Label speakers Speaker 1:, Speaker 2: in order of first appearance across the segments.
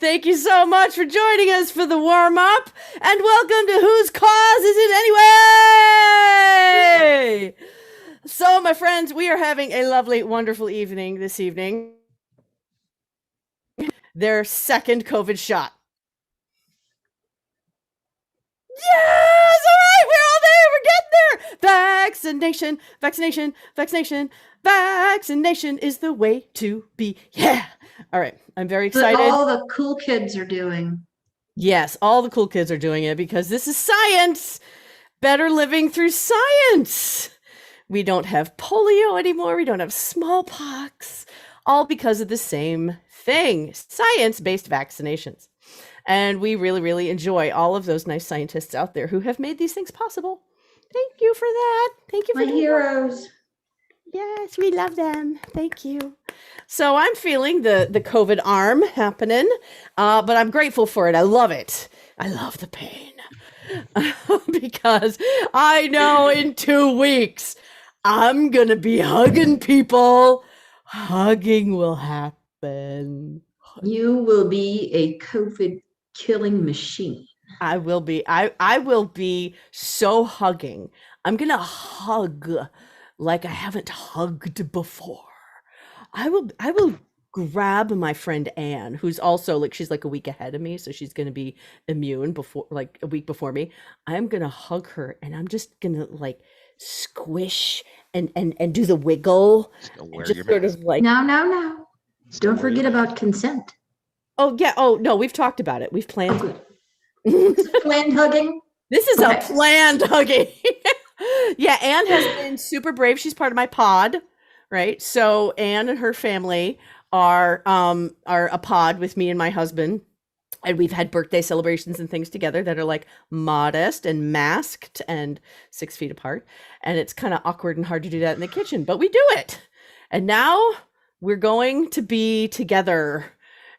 Speaker 1: Thank you so much for joining us for the warm-up, and welcome to Whose Cause Is It Anyway? So, my friends, we are having a lovely, wonderful evening this evening. Their second COVID shot. Yes! All right, we're all there. We're getting there. Vaccination, vaccination, vaccination, vaccination is the way to be. Yeah. All right, I'm very excited.
Speaker 2: But all the cool kids are doing.
Speaker 1: Yes, all the cool kids are doing it because this is science. Better living through science. We don't have polio anymore. We don't have smallpox. All because of the same thing, science-based vaccinations. And we really, really enjoy all of those nice scientists out there who have made these things possible. Thank you for that. Thank you for
Speaker 2: my heroes.
Speaker 1: Yes, we love them. Thank you. So I'm feeling the COVID arm happening, but I'm grateful for it. I love it. I love the pain because I know in 2 weeks I'm going to be hugging people. Hugging will happen.
Speaker 2: You will be a COVID killing machine.
Speaker 1: I will be. I will be so hugging. I'm going to hug like I haven't hugged before. I will grab my friend Anne, who's also like, she's like a week ahead of me, so she's going to be immune before, like a week before me. I'm going to hug her and I'm just going to like squish and do the wiggle. Just sort of like
Speaker 2: no. Don't forget about consent.
Speaker 1: Oh yeah. Oh no, we've talked about it. We've planned
Speaker 2: planned hugging.
Speaker 1: This is a planned hugging. Yeah, Anne has been super brave. She's part of my pod, right? So Anne and her family are a pod with me and my husband, and we've had birthday celebrations and things together that are like modest and masked and 6 feet apart, and it's kind of awkward and hard to do that in the kitchen, but we do it. And now we're going to be together,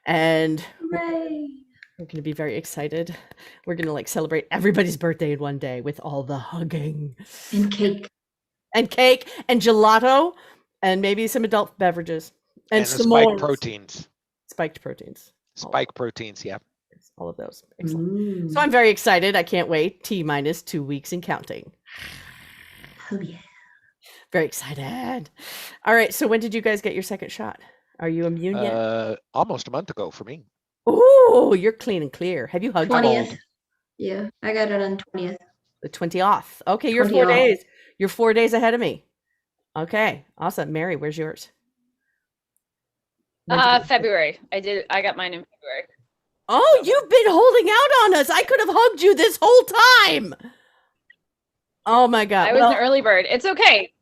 Speaker 1: and we're going to be very excited. We're going to like celebrate everybody's birthday in one day with all the hugging.
Speaker 2: And cake.
Speaker 1: And cake and gelato and maybe some adult beverages. And some
Speaker 3: spiked proteins.
Speaker 1: Spiked proteins.
Speaker 3: Spiked proteins, yeah.
Speaker 1: All of those. Excellent. So I'm very excited. I can't wait. T-minus 2 weeks and counting.
Speaker 2: Oh, yeah.
Speaker 1: Very excited. All right. So when did you guys get your second shot? Are you immune yet?
Speaker 3: Almost a month ago for me.
Speaker 1: Oh, you're clean and clear. Have you hugged
Speaker 2: 20th? Yeah, I got it on 20th.
Speaker 1: The 20th. Okay, you're 4 days. You're 4 days ahead of me. Okay, awesome. Mary, where's yours?
Speaker 4: February. I got mine in February.
Speaker 1: Oh, you've been holding out on us. I could have hugged you this whole time. Oh my God.
Speaker 4: I was an early bird. It's okay.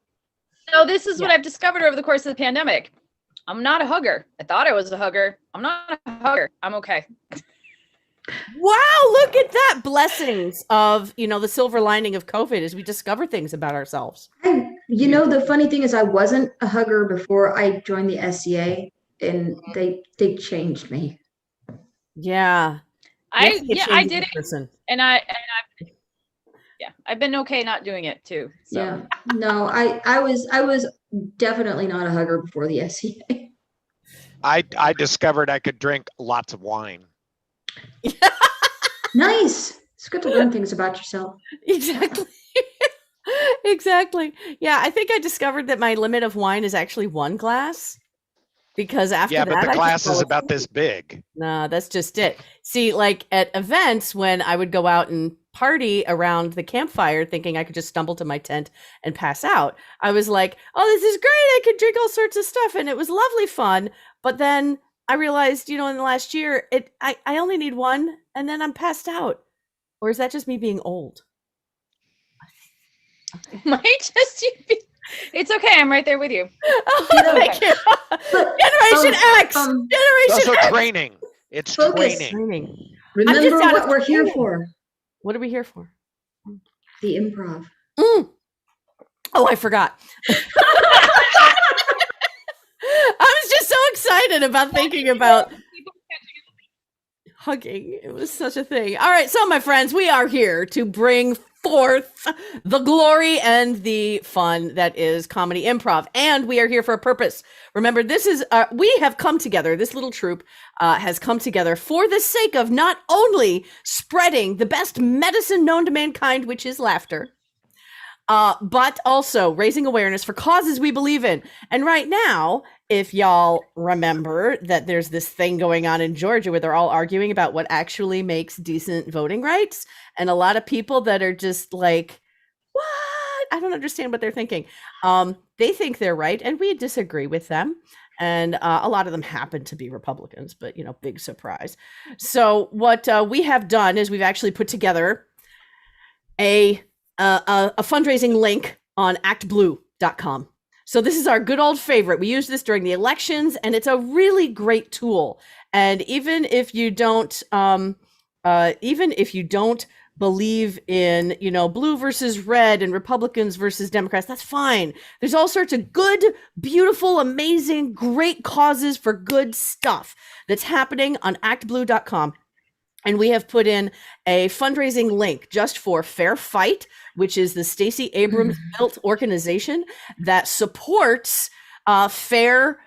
Speaker 4: So this is what I've discovered over the course of the pandemic. I'm not a hugger. I thought I was a hugger. I'm not a hugger. I'm okay.
Speaker 1: Wow, look at that. Blessings of, the silver lining of COVID is we discover things about ourselves.
Speaker 2: The funny thing is I wasn't a hugger before I joined the SCA, and they changed me.
Speaker 1: Yeah.
Speaker 4: I did it. Person. And I've been okay not doing it too. So.
Speaker 2: Yeah. No, I was definitely not a hugger before the SCA.
Speaker 3: I discovered I could drink lots of wine.
Speaker 2: Nice. It's good to learn things about yourself.
Speaker 1: Exactly. Exactly. Yeah, I think I discovered that my limit of wine is actually 1 glass. Because after that,
Speaker 3: but the glass is about this big.
Speaker 1: Nah, that's just it. See, like at events when I would go out and party around the campfire thinking I could just stumble to my tent and pass out, I was like, oh, this is great. I could drink all sorts of stuff. And it was lovely fun. But then I realized, in the last year, I only need 1 and then I'm passed out. Or is that just me being old?
Speaker 4: Might just be. It's okay. I'm right there with you.
Speaker 1: Oh, thank you. Generation X. Generation
Speaker 3: X.
Speaker 1: Also
Speaker 3: training. It's training.
Speaker 2: Remember what we're here for.
Speaker 1: What are we here for?
Speaker 2: The improv.
Speaker 1: Oh, I forgot. I was just so excited about thinking about hugging. It was such a thing. All right, so my friends, we are here to bring forth the glory and the fun that is comedy improv. And we are here for a purpose. Remember, this is, we have come together, this little troupe has come together for the sake of not only spreading the best medicine known to mankind, which is laughter, but also raising awareness for causes we believe in. And right now, if y'all remember that there's this thing going on in Georgia where they're all arguing about what actually makes decent voting rights, and a lot of people that are just like, what? I don't understand what they're thinking. They think they're right, and we disagree with them. And a lot of them happen to be Republicans, but, big surprise. So what we have done is we've actually put together a fundraising link on actblue.com. So this is our good old favorite. We use this during the elections, and it's a really great tool. And even if you don't, believe in, blue versus red and Republicans versus Democrats, that's fine. There's all sorts of good, beautiful, amazing, great causes for good stuff that's happening on actblue.com. And we have put in a fundraising link just for Fair Fight, which is the Stacey Abrams built organization that supports fair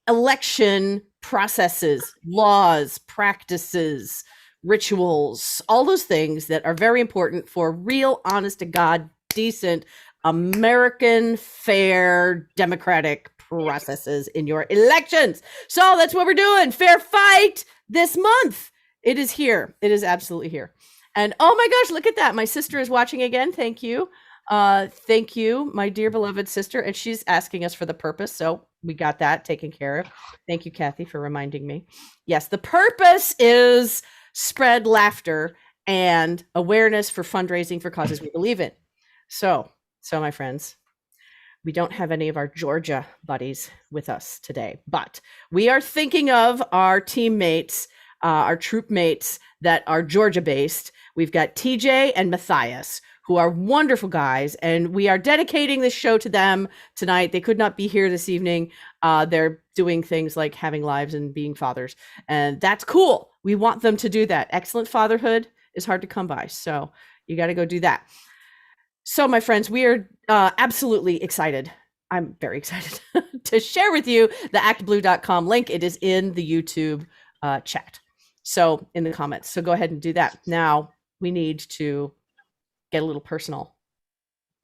Speaker 1: election processes, laws, practices, rituals, all those things that are very important for real, honest to God, decent, American, fair, democratic processes in your elections. So that's what we're doing. Fair Fight this month. It is here. It is absolutely here. And oh my gosh, look at that. My sister is watching again. Thank you. Thank you, my dear beloved sister. And she's asking us for the purpose. So we got that taken care of. Thank you, Kathy, for reminding me. Yes, the purpose is spread laughter and awareness for fundraising for causes we believe in. So my friends, we don't have any of our Georgia buddies with us today, but we are thinking of our teammates, our troop mates that are Georgia based. We've got TJ and Matthias, who are wonderful guys, and we are dedicating this show to them tonight. They could not be here this evening. They're doing things like having lives and being fathers, and that's cool. We want them to do that. Excellent fatherhood is hard to come by, so you got to go do that. So my friends, we are absolutely excited. I'm very excited to share with you the actblue.com link. It is in the YouTube chat. So in the comments. So go ahead and do that. Now we need to get a little personal,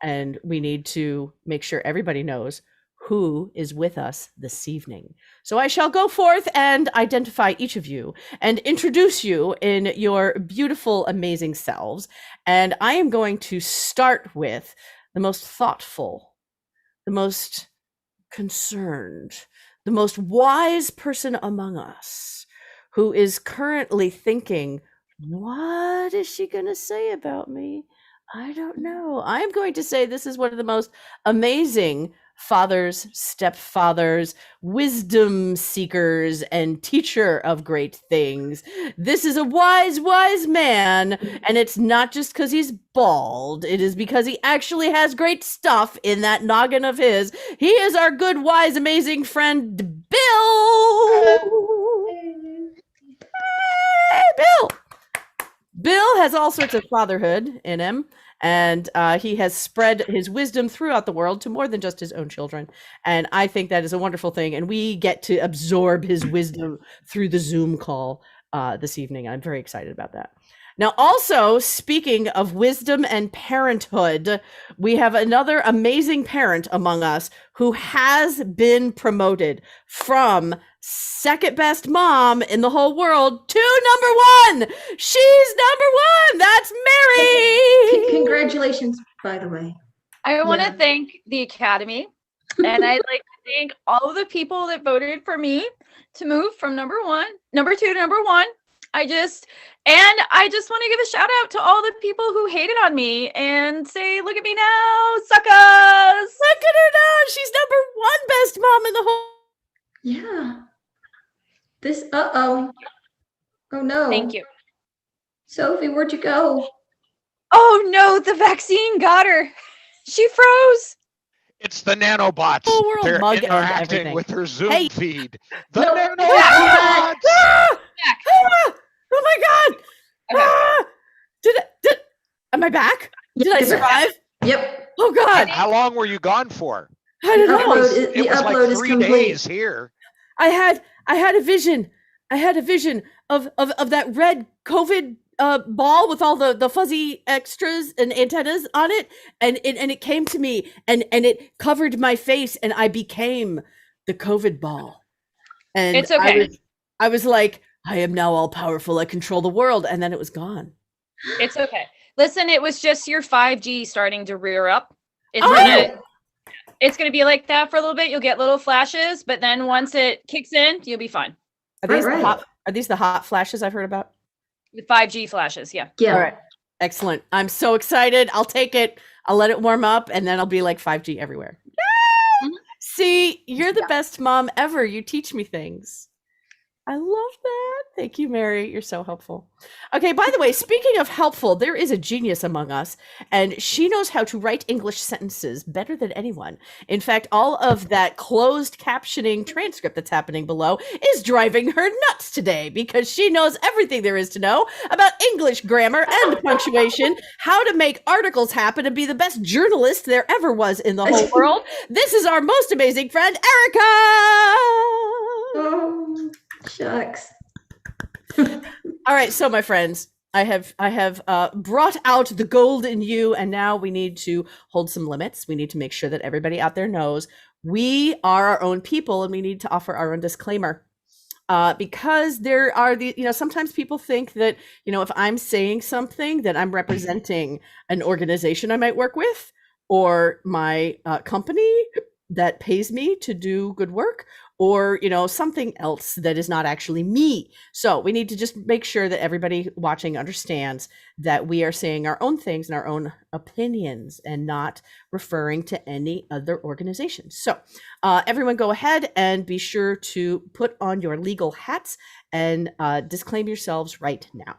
Speaker 1: and we need to make sure everybody knows who is with us this evening. So I shall go forth and identify each of you and introduce you in your beautiful, amazing selves. And I am going to start with the most thoughtful, the most concerned, the most wise person among us, who is currently thinking, what is she going to say about me? I don't know. I'm going to say this is one of the most amazing fathers, stepfathers, wisdom seekers, and teacher of great things. This is a wise, wise man, and it's not just because he's bald. It is because he actually has great stuff in that noggin of his. He is our good, wise, amazing friend, Bill. Hey, Bill. Bill has all sorts of fatherhood in him, and he has spread his wisdom throughout the world to more than just his own children. And I think that is a wonderful thing. And we get to absorb his wisdom through the Zoom call this evening. I'm very excited about that. Now, also, speaking of wisdom and parenthood, we have another amazing parent among us who has been promoted from second best mom in the whole world to number one. She's number one. That's Mary.
Speaker 2: Congratulations, by the way.
Speaker 4: I want to thank the Academy, and I'd like to thank all of the people that voted for me to move from number two to number one. I just want to give a shout out to all the people who hated on me and say, look at me now, suckers.
Speaker 1: Look at her now. She's number one best mom in the whole.
Speaker 2: Yeah. This, oh no.
Speaker 4: Thank you.
Speaker 2: Sophie, where'd you go?
Speaker 4: Oh no, the vaccine got her. She froze.
Speaker 3: It's the nanobots.
Speaker 1: Oh, we're
Speaker 3: They're
Speaker 1: mug and
Speaker 3: interacting
Speaker 1: everything.
Speaker 3: with her Zoom
Speaker 1: Hey.
Speaker 3: feed. The
Speaker 2: No.
Speaker 3: nanobots.
Speaker 1: Ah! Ah! Oh my God.
Speaker 4: Okay.
Speaker 1: Ah! Am I back? Did I survive?
Speaker 2: Yep.
Speaker 1: Oh God,
Speaker 3: How long were you gone for?
Speaker 1: I don't know.
Speaker 3: It was like 3 days here.
Speaker 1: I had a vision. I had a vision of that red COVID ball with all the fuzzy extras and antennas on it, and it came to me and it covered my face, and I became the COVID ball. And
Speaker 4: It's okay.
Speaker 1: I was like, I am now all powerful. I control the world, and then it was gone.
Speaker 4: It's okay. Listen, it was just your 5G starting to rear up.
Speaker 1: Oh!
Speaker 4: It's gonna be like that for a little bit. You'll get little flashes, but then once it kicks in, you'll be fine.
Speaker 1: Are these the hot flashes I've heard about?
Speaker 4: The 5G flashes, yeah.
Speaker 2: Yeah.
Speaker 1: All right. Excellent. I'm so excited. I'll take it. I'll let it warm up, and then I'll be like 5G everywhere.
Speaker 4: Mhm.
Speaker 1: See, you're the best mom ever. You teach me things. I love that. Thank you, Mary. You're so helpful. Okay, by the way, speaking of helpful, there is a genius among us, and she knows how to write English sentences better than anyone. In fact, all of that closed captioning transcript that's happening below is driving her nuts today because she knows everything there is to know about English grammar and punctuation, how to make articles happen and be the best journalist there ever was in the whole world. This is our most amazing friend, Erica!
Speaker 2: Oh, shucks.
Speaker 1: All right, so my friends, I have brought out the gold in you, and now we need to hold some limits. We need to make sure that everybody out there knows we are our own people, and we need to offer our own disclaimer. Because there are sometimes people think that, if I'm saying something that I'm representing an organization I might work with, or my company that pays me to do good work, or something else that is not actually me. So we need to just make sure that everybody watching understands that we are saying our own things and our own opinions and not referring to any other organization. So everyone go ahead and be sure to put on your legal hats and disclaim yourselves right now.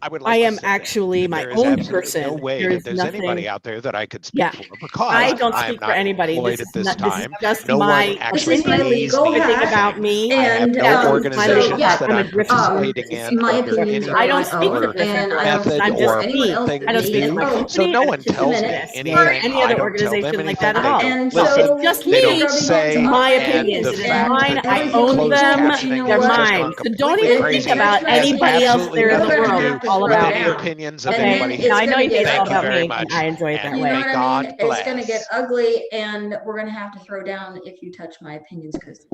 Speaker 3: I would like
Speaker 1: I
Speaker 3: to
Speaker 1: am
Speaker 3: say
Speaker 1: actually
Speaker 3: that
Speaker 1: my
Speaker 3: there is
Speaker 1: own
Speaker 3: absolutely
Speaker 1: person.
Speaker 3: no way
Speaker 1: There
Speaker 3: that
Speaker 1: is
Speaker 3: there's
Speaker 1: nothing.
Speaker 3: anybody out there that I could speak
Speaker 1: Yeah.
Speaker 3: for because
Speaker 1: I don't
Speaker 3: I am
Speaker 1: speak for
Speaker 3: not
Speaker 1: anybody.
Speaker 3: employed
Speaker 1: This
Speaker 3: at
Speaker 1: is
Speaker 3: this
Speaker 1: not. This is
Speaker 3: time.
Speaker 1: just
Speaker 3: No one
Speaker 1: my
Speaker 3: actually
Speaker 2: This is my
Speaker 1: opinion.
Speaker 3: pays
Speaker 2: legal
Speaker 3: me
Speaker 1: Everything
Speaker 2: hat.
Speaker 1: about me.
Speaker 3: I have
Speaker 2: And
Speaker 3: no
Speaker 1: my
Speaker 3: organizations
Speaker 1: legal hat.
Speaker 3: that
Speaker 1: I'm a
Speaker 3: I'm
Speaker 1: Griffin.
Speaker 3: participating in
Speaker 2: my
Speaker 3: under
Speaker 2: opinions
Speaker 3: any
Speaker 2: are
Speaker 1: I don't
Speaker 2: my
Speaker 1: speak for
Speaker 2: own,
Speaker 1: Griffin
Speaker 2: and
Speaker 1: Girls.
Speaker 2: I don't
Speaker 3: method
Speaker 2: speak
Speaker 1: I'm
Speaker 2: for
Speaker 1: just
Speaker 3: or
Speaker 2: anyone
Speaker 1: me.
Speaker 2: else
Speaker 3: thing
Speaker 1: I don't
Speaker 3: to
Speaker 1: speak for my
Speaker 3: do.
Speaker 2: oh,
Speaker 3: So
Speaker 1: company.
Speaker 3: no
Speaker 1: I
Speaker 3: one
Speaker 1: don't speak
Speaker 2: just a
Speaker 1: for
Speaker 3: tells me
Speaker 2: minute.
Speaker 1: the SBA or
Speaker 3: anything.
Speaker 1: any
Speaker 3: I
Speaker 1: other
Speaker 3: don't tell them
Speaker 1: organization like
Speaker 3: anything.
Speaker 1: that at
Speaker 3: They
Speaker 1: all.
Speaker 3: don't
Speaker 2: And
Speaker 1: No,
Speaker 3: listen.
Speaker 2: so
Speaker 1: it's just
Speaker 3: They
Speaker 1: me.
Speaker 3: don't
Speaker 2: starting
Speaker 3: say.
Speaker 2: to
Speaker 1: My
Speaker 2: operate
Speaker 3: And
Speaker 1: opinions.
Speaker 3: the
Speaker 1: It is
Speaker 3: fact
Speaker 1: mine.
Speaker 3: that
Speaker 1: I
Speaker 3: the
Speaker 1: own
Speaker 3: closed
Speaker 1: them.
Speaker 3: captioning
Speaker 1: They're
Speaker 3: is just
Speaker 1: mine.
Speaker 3: gone
Speaker 1: So don't
Speaker 3: completely
Speaker 1: even
Speaker 3: crazy.
Speaker 1: think about
Speaker 3: It has
Speaker 1: anybody else
Speaker 3: absolutely
Speaker 1: there in the
Speaker 3: nothing to
Speaker 1: world.
Speaker 3: do
Speaker 1: It's all
Speaker 3: with
Speaker 1: about
Speaker 3: any
Speaker 1: me.
Speaker 3: opinions of
Speaker 2: and
Speaker 1: Okay.
Speaker 3: anybody
Speaker 2: then
Speaker 1: Now
Speaker 2: it's
Speaker 1: I know
Speaker 2: gonna
Speaker 1: you say
Speaker 2: get
Speaker 1: it's all
Speaker 3: Thank you
Speaker 1: about
Speaker 3: very
Speaker 1: me,
Speaker 3: much.
Speaker 1: and I enjoy it that
Speaker 3: And
Speaker 2: you know
Speaker 1: way.
Speaker 2: what I
Speaker 3: God
Speaker 2: mean? It's gonna get
Speaker 3: bless.
Speaker 2: ugly, and we're gonna have to throw down if you touch my opinions because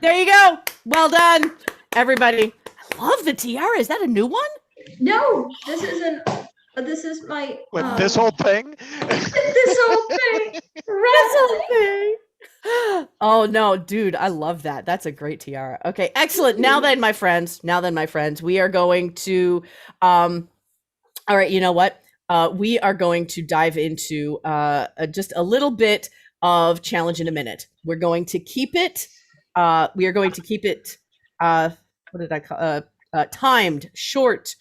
Speaker 1: There you go. Well done, everybody. I love the tiara. Is that a new one?
Speaker 2: no, this isn't. This is my
Speaker 3: With this whole thing?
Speaker 2: this whole thing.
Speaker 1: This
Speaker 2: Right.
Speaker 1: whole thing. Oh no, dude, I love that. That's a great tiara. Okay, excellent. Now then, my friends, we are going to all right, you know what? We are going to dive into just a little bit of challenge in a minute. We're going to keep it we are going to keep it what did I call timed, short,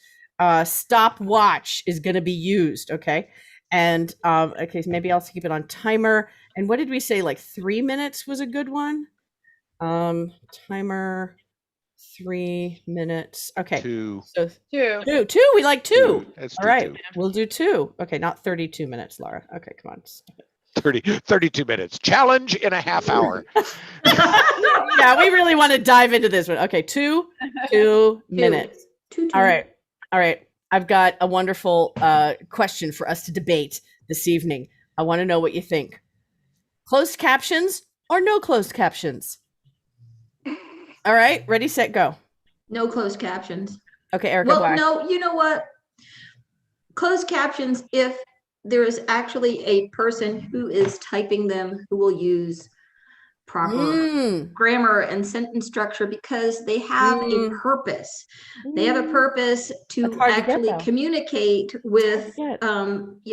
Speaker 1: stopwatch is going to be used, okay? And okay, so maybe I'll keep it on timer. And what did we say? Like 3 minutes was a good one. Timer 3 minutes. Okay.
Speaker 3: Two.
Speaker 1: So
Speaker 4: Two.
Speaker 1: two. We like two.
Speaker 3: Let's
Speaker 1: All
Speaker 3: do
Speaker 1: right.
Speaker 3: two.
Speaker 1: We'll do two. Okay, not 32 minutes, Laura. Okay, come on.
Speaker 3: 32 minutes. Challenge in a half hour.
Speaker 1: Yeah, we really want to dive into this one. Okay, two minutes.
Speaker 2: Two.
Speaker 1: All right. I've got a wonderful question for us to debate this evening. I want to know what you think. Closed captions or no closed captions? All right, ready, set, go.
Speaker 2: No closed captions.
Speaker 1: Okay, Erica,
Speaker 2: Well,
Speaker 1: why?
Speaker 2: no, you know what? Closed captions, if there is actually a person who is typing them who will use proper grammar and sentence structure because they have a purpose. They have a purpose to
Speaker 1: That's hard to get,
Speaker 2: actually
Speaker 1: though.
Speaker 2: communicate with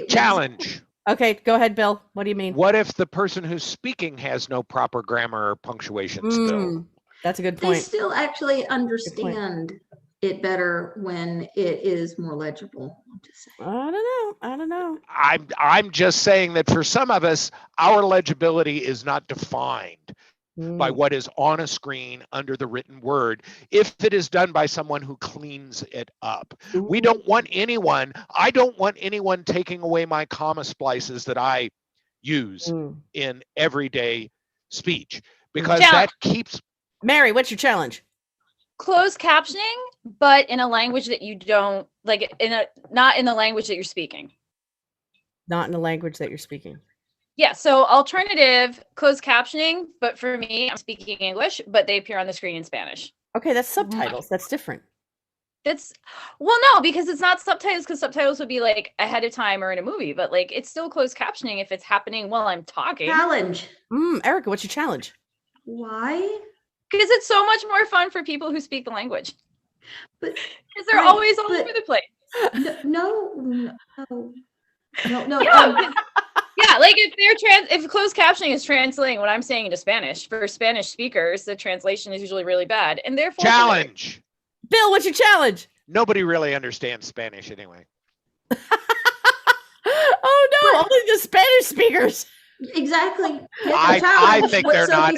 Speaker 3: Challenge.
Speaker 1: Okay, go ahead, Bill. What do you mean?
Speaker 3: What if the person who's speaking has no proper grammar or punctuation still?
Speaker 1: That's a good
Speaker 2: They
Speaker 1: point.
Speaker 2: still actually understand it better when it is more legible. I'll just say.
Speaker 1: I don't know.
Speaker 3: I'm just saying that for some of us, our legibility is not defined. by what is on a screen under the written word if it is done by someone who cleans it up. I don't want anyone taking away my comma splices that I use in everyday speech, because that keeps...
Speaker 1: Mary, what's your challenge?
Speaker 4: Closed captioning, but in a language that you don't like, not in the language that you're speaking.
Speaker 1: Not in the language that you're speaking.
Speaker 4: Yeah, so alternative closed captioning, but for me, I'm speaking English, but they appear on the screen in Spanish.
Speaker 1: Okay, that's subtitles. That's different.
Speaker 4: Well, no, because it's not subtitles, because subtitles would be like ahead of time or in a movie, but like it's still closed captioning if it's happening while I'm talking.
Speaker 2: Challenge.
Speaker 1: Erica, what's your challenge?
Speaker 2: Why?
Speaker 4: Because it's so much more fun for people who speak the language.
Speaker 2: But
Speaker 4: because they're always all over the place.
Speaker 2: No.
Speaker 4: Yeah, like if closed captioning is translating what I'm saying into Spanish, for Spanish speakers, the translation is usually really bad, and therefore...
Speaker 3: Challenge!
Speaker 1: Bill, what's your challenge?
Speaker 3: Nobody really understands Spanish anyway.
Speaker 1: Oh no, only the Spanish speakers.
Speaker 2: Exactly.
Speaker 3: I think they're not.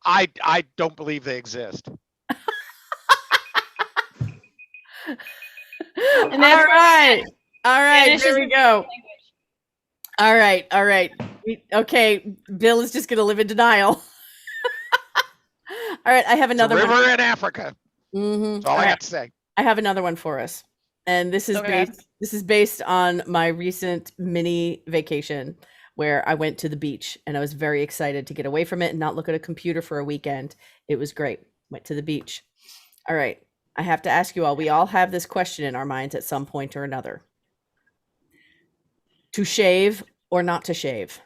Speaker 3: I don't believe they exist.
Speaker 4: And that's
Speaker 1: all right, there we go. All right. Okay, Bill is just going to live in denial. All right, I have another
Speaker 3: river
Speaker 1: one.
Speaker 3: in Africa. That's all I got to say.
Speaker 1: I have another one for us, and this is based on my recent mini vacation where I went to the beach, and I was very excited to get away from it and not look at a computer for a weekend. It was great. Went to the beach. All right, I have to ask you all. We all have this question in our minds at some point or another. To shave or not to shave?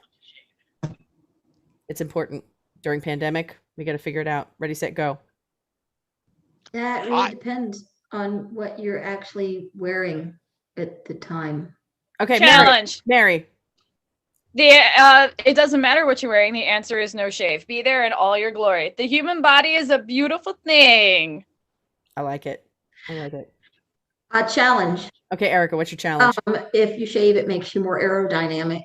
Speaker 1: It's important. During pandemic, we got to figure it out. Ready, set, go.
Speaker 2: That really depends on what you're actually wearing at the time.
Speaker 1: Okay,
Speaker 4: challenge.
Speaker 1: Mary.
Speaker 4: It doesn't matter what you're wearing. The answer is no shave. Be there in all your glory. The human body is a beautiful thing.
Speaker 1: I like it.
Speaker 2: A challenge.
Speaker 1: Okay, Erica, what's your challenge?
Speaker 2: If you shave, it makes you more aerodynamic.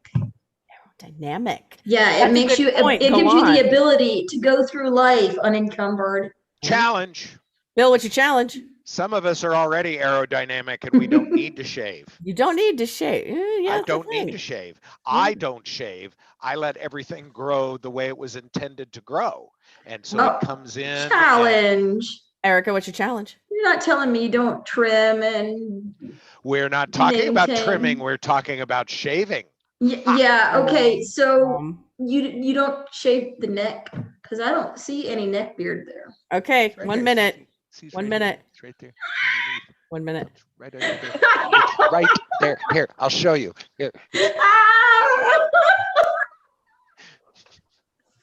Speaker 1: Aerodynamic.
Speaker 2: Yeah, it makes you. It gives you the ability to go through life unencumbered.
Speaker 3: Challenge.
Speaker 1: Bill, what's your challenge?
Speaker 3: Some of us are already aerodynamic, and we don't need to shave.
Speaker 1: You don't need to shave.
Speaker 3: I don't need to shave. I don't shave. I let everything grow the way it was intended to grow, and so it comes in.
Speaker 2: Challenge.
Speaker 1: Erica, what's your challenge?
Speaker 2: You're not telling me you don't trim and...
Speaker 3: We're not talking about trimming. We're talking about shaving.
Speaker 2: Yeah. Okay. So you don't shave the neck, because I don't see any neck beard there.
Speaker 1: Okay.
Speaker 3: Right
Speaker 1: 1
Speaker 3: there.
Speaker 1: minute.
Speaker 3: See,
Speaker 1: 1 minute.
Speaker 3: It's right there.
Speaker 1: 1 minute.
Speaker 3: It's right over there. It's right there. Here, I'll show you. Here.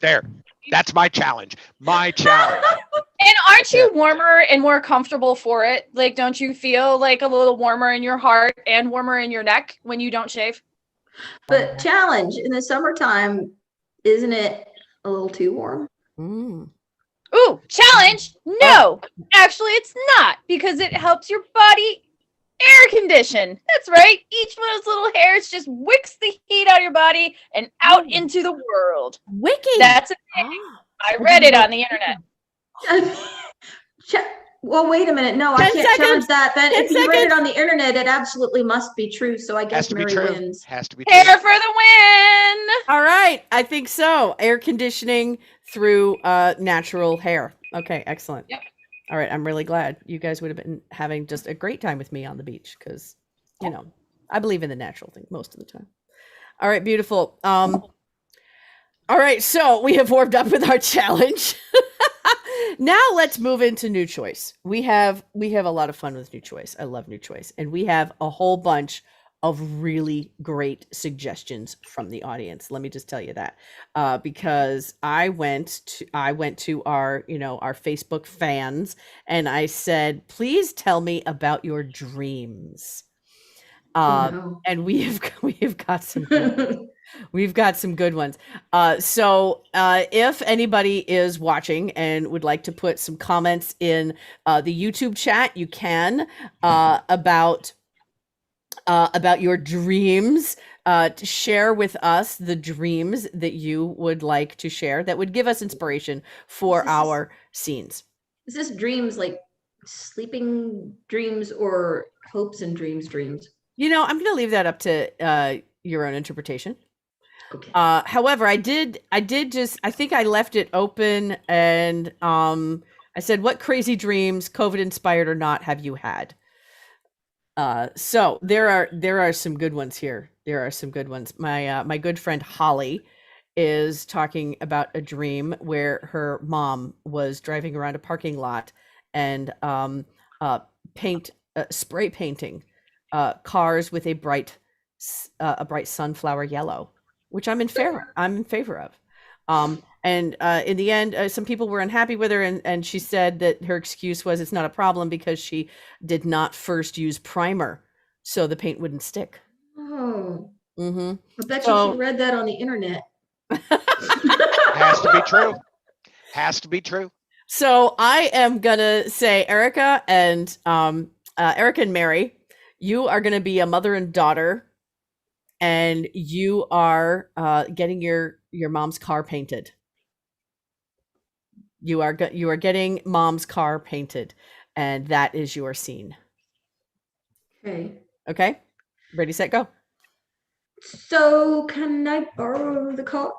Speaker 3: There. That's my challenge. My challenge.
Speaker 4: And aren't you warmer and more comfortable for it? Like, don't you feel like a little warmer in your heart and warmer in your neck when you don't shave?
Speaker 2: But challenge, in the summertime, isn't it a little too warm?
Speaker 4: Ooh, challenge. No, actually it's not, because it helps your body air condition. That's right. Each one of those little hairs just wicks the heat out of your body and out into the world.
Speaker 1: Wicking.
Speaker 4: That's a thing. I read it on the internet.
Speaker 2: Well, wait a minute. No, I can't challenge that. Then if you read it on the internet, it absolutely must be true. So I guess Mary wins.
Speaker 3: Has to be true.
Speaker 4: Hair for the win.
Speaker 1: All right. I think so. Air conditioning through natural hair. Okay, excellent.
Speaker 4: Yep.
Speaker 1: All right. I'm really glad you guys would have been having just a great time with me on the beach, because, I believe in the natural thing most of the time. All right, beautiful. All right, so we have warmed up with our challenge. Now let's move into New Choice. We have a lot of fun with New Choice. I love New Choice, and we have a whole bunch of really great suggestions from the audience. Let me just tell you that, because I went to our our Facebook fans, and I said, please tell me about your dreams. And we have got some good ones. We've got some good ones. So if anybody is watching and would like to put some comments in the YouTube chat, you can, about your dreams. to share with us the dreams that you would like to share that would give us inspiration for our scenes.
Speaker 2: Is this dreams like sleeping dreams or hopes and dreams?
Speaker 1: I'm going to leave that up to your own interpretation.
Speaker 2: Okay.
Speaker 1: However, I think I left it open, and I said, what crazy dreams, COVID inspired or not, have you had? So there are some good ones here. There are some good ones. My good friend Holly is talking about a dream where her mom was driving around a parking lot and spray painting cars with a bright sunflower yellow, which I'm in favor of. And in the end, some people were unhappy with her, and she said that her excuse was it's not a problem because she did not first use primer, so the paint wouldn't stick.
Speaker 2: Oh,
Speaker 1: Mm-hmm.
Speaker 2: I bet you she read that on the internet.
Speaker 3: Has to be true. Has to be true.
Speaker 1: So I am gonna say, Erica and Mary, you are gonna be a mother and daughter, and you are getting your mom's car painted. You are getting mom's car painted, and that is your scene. Okay, ready, set, go.
Speaker 2: So can I borrow the car?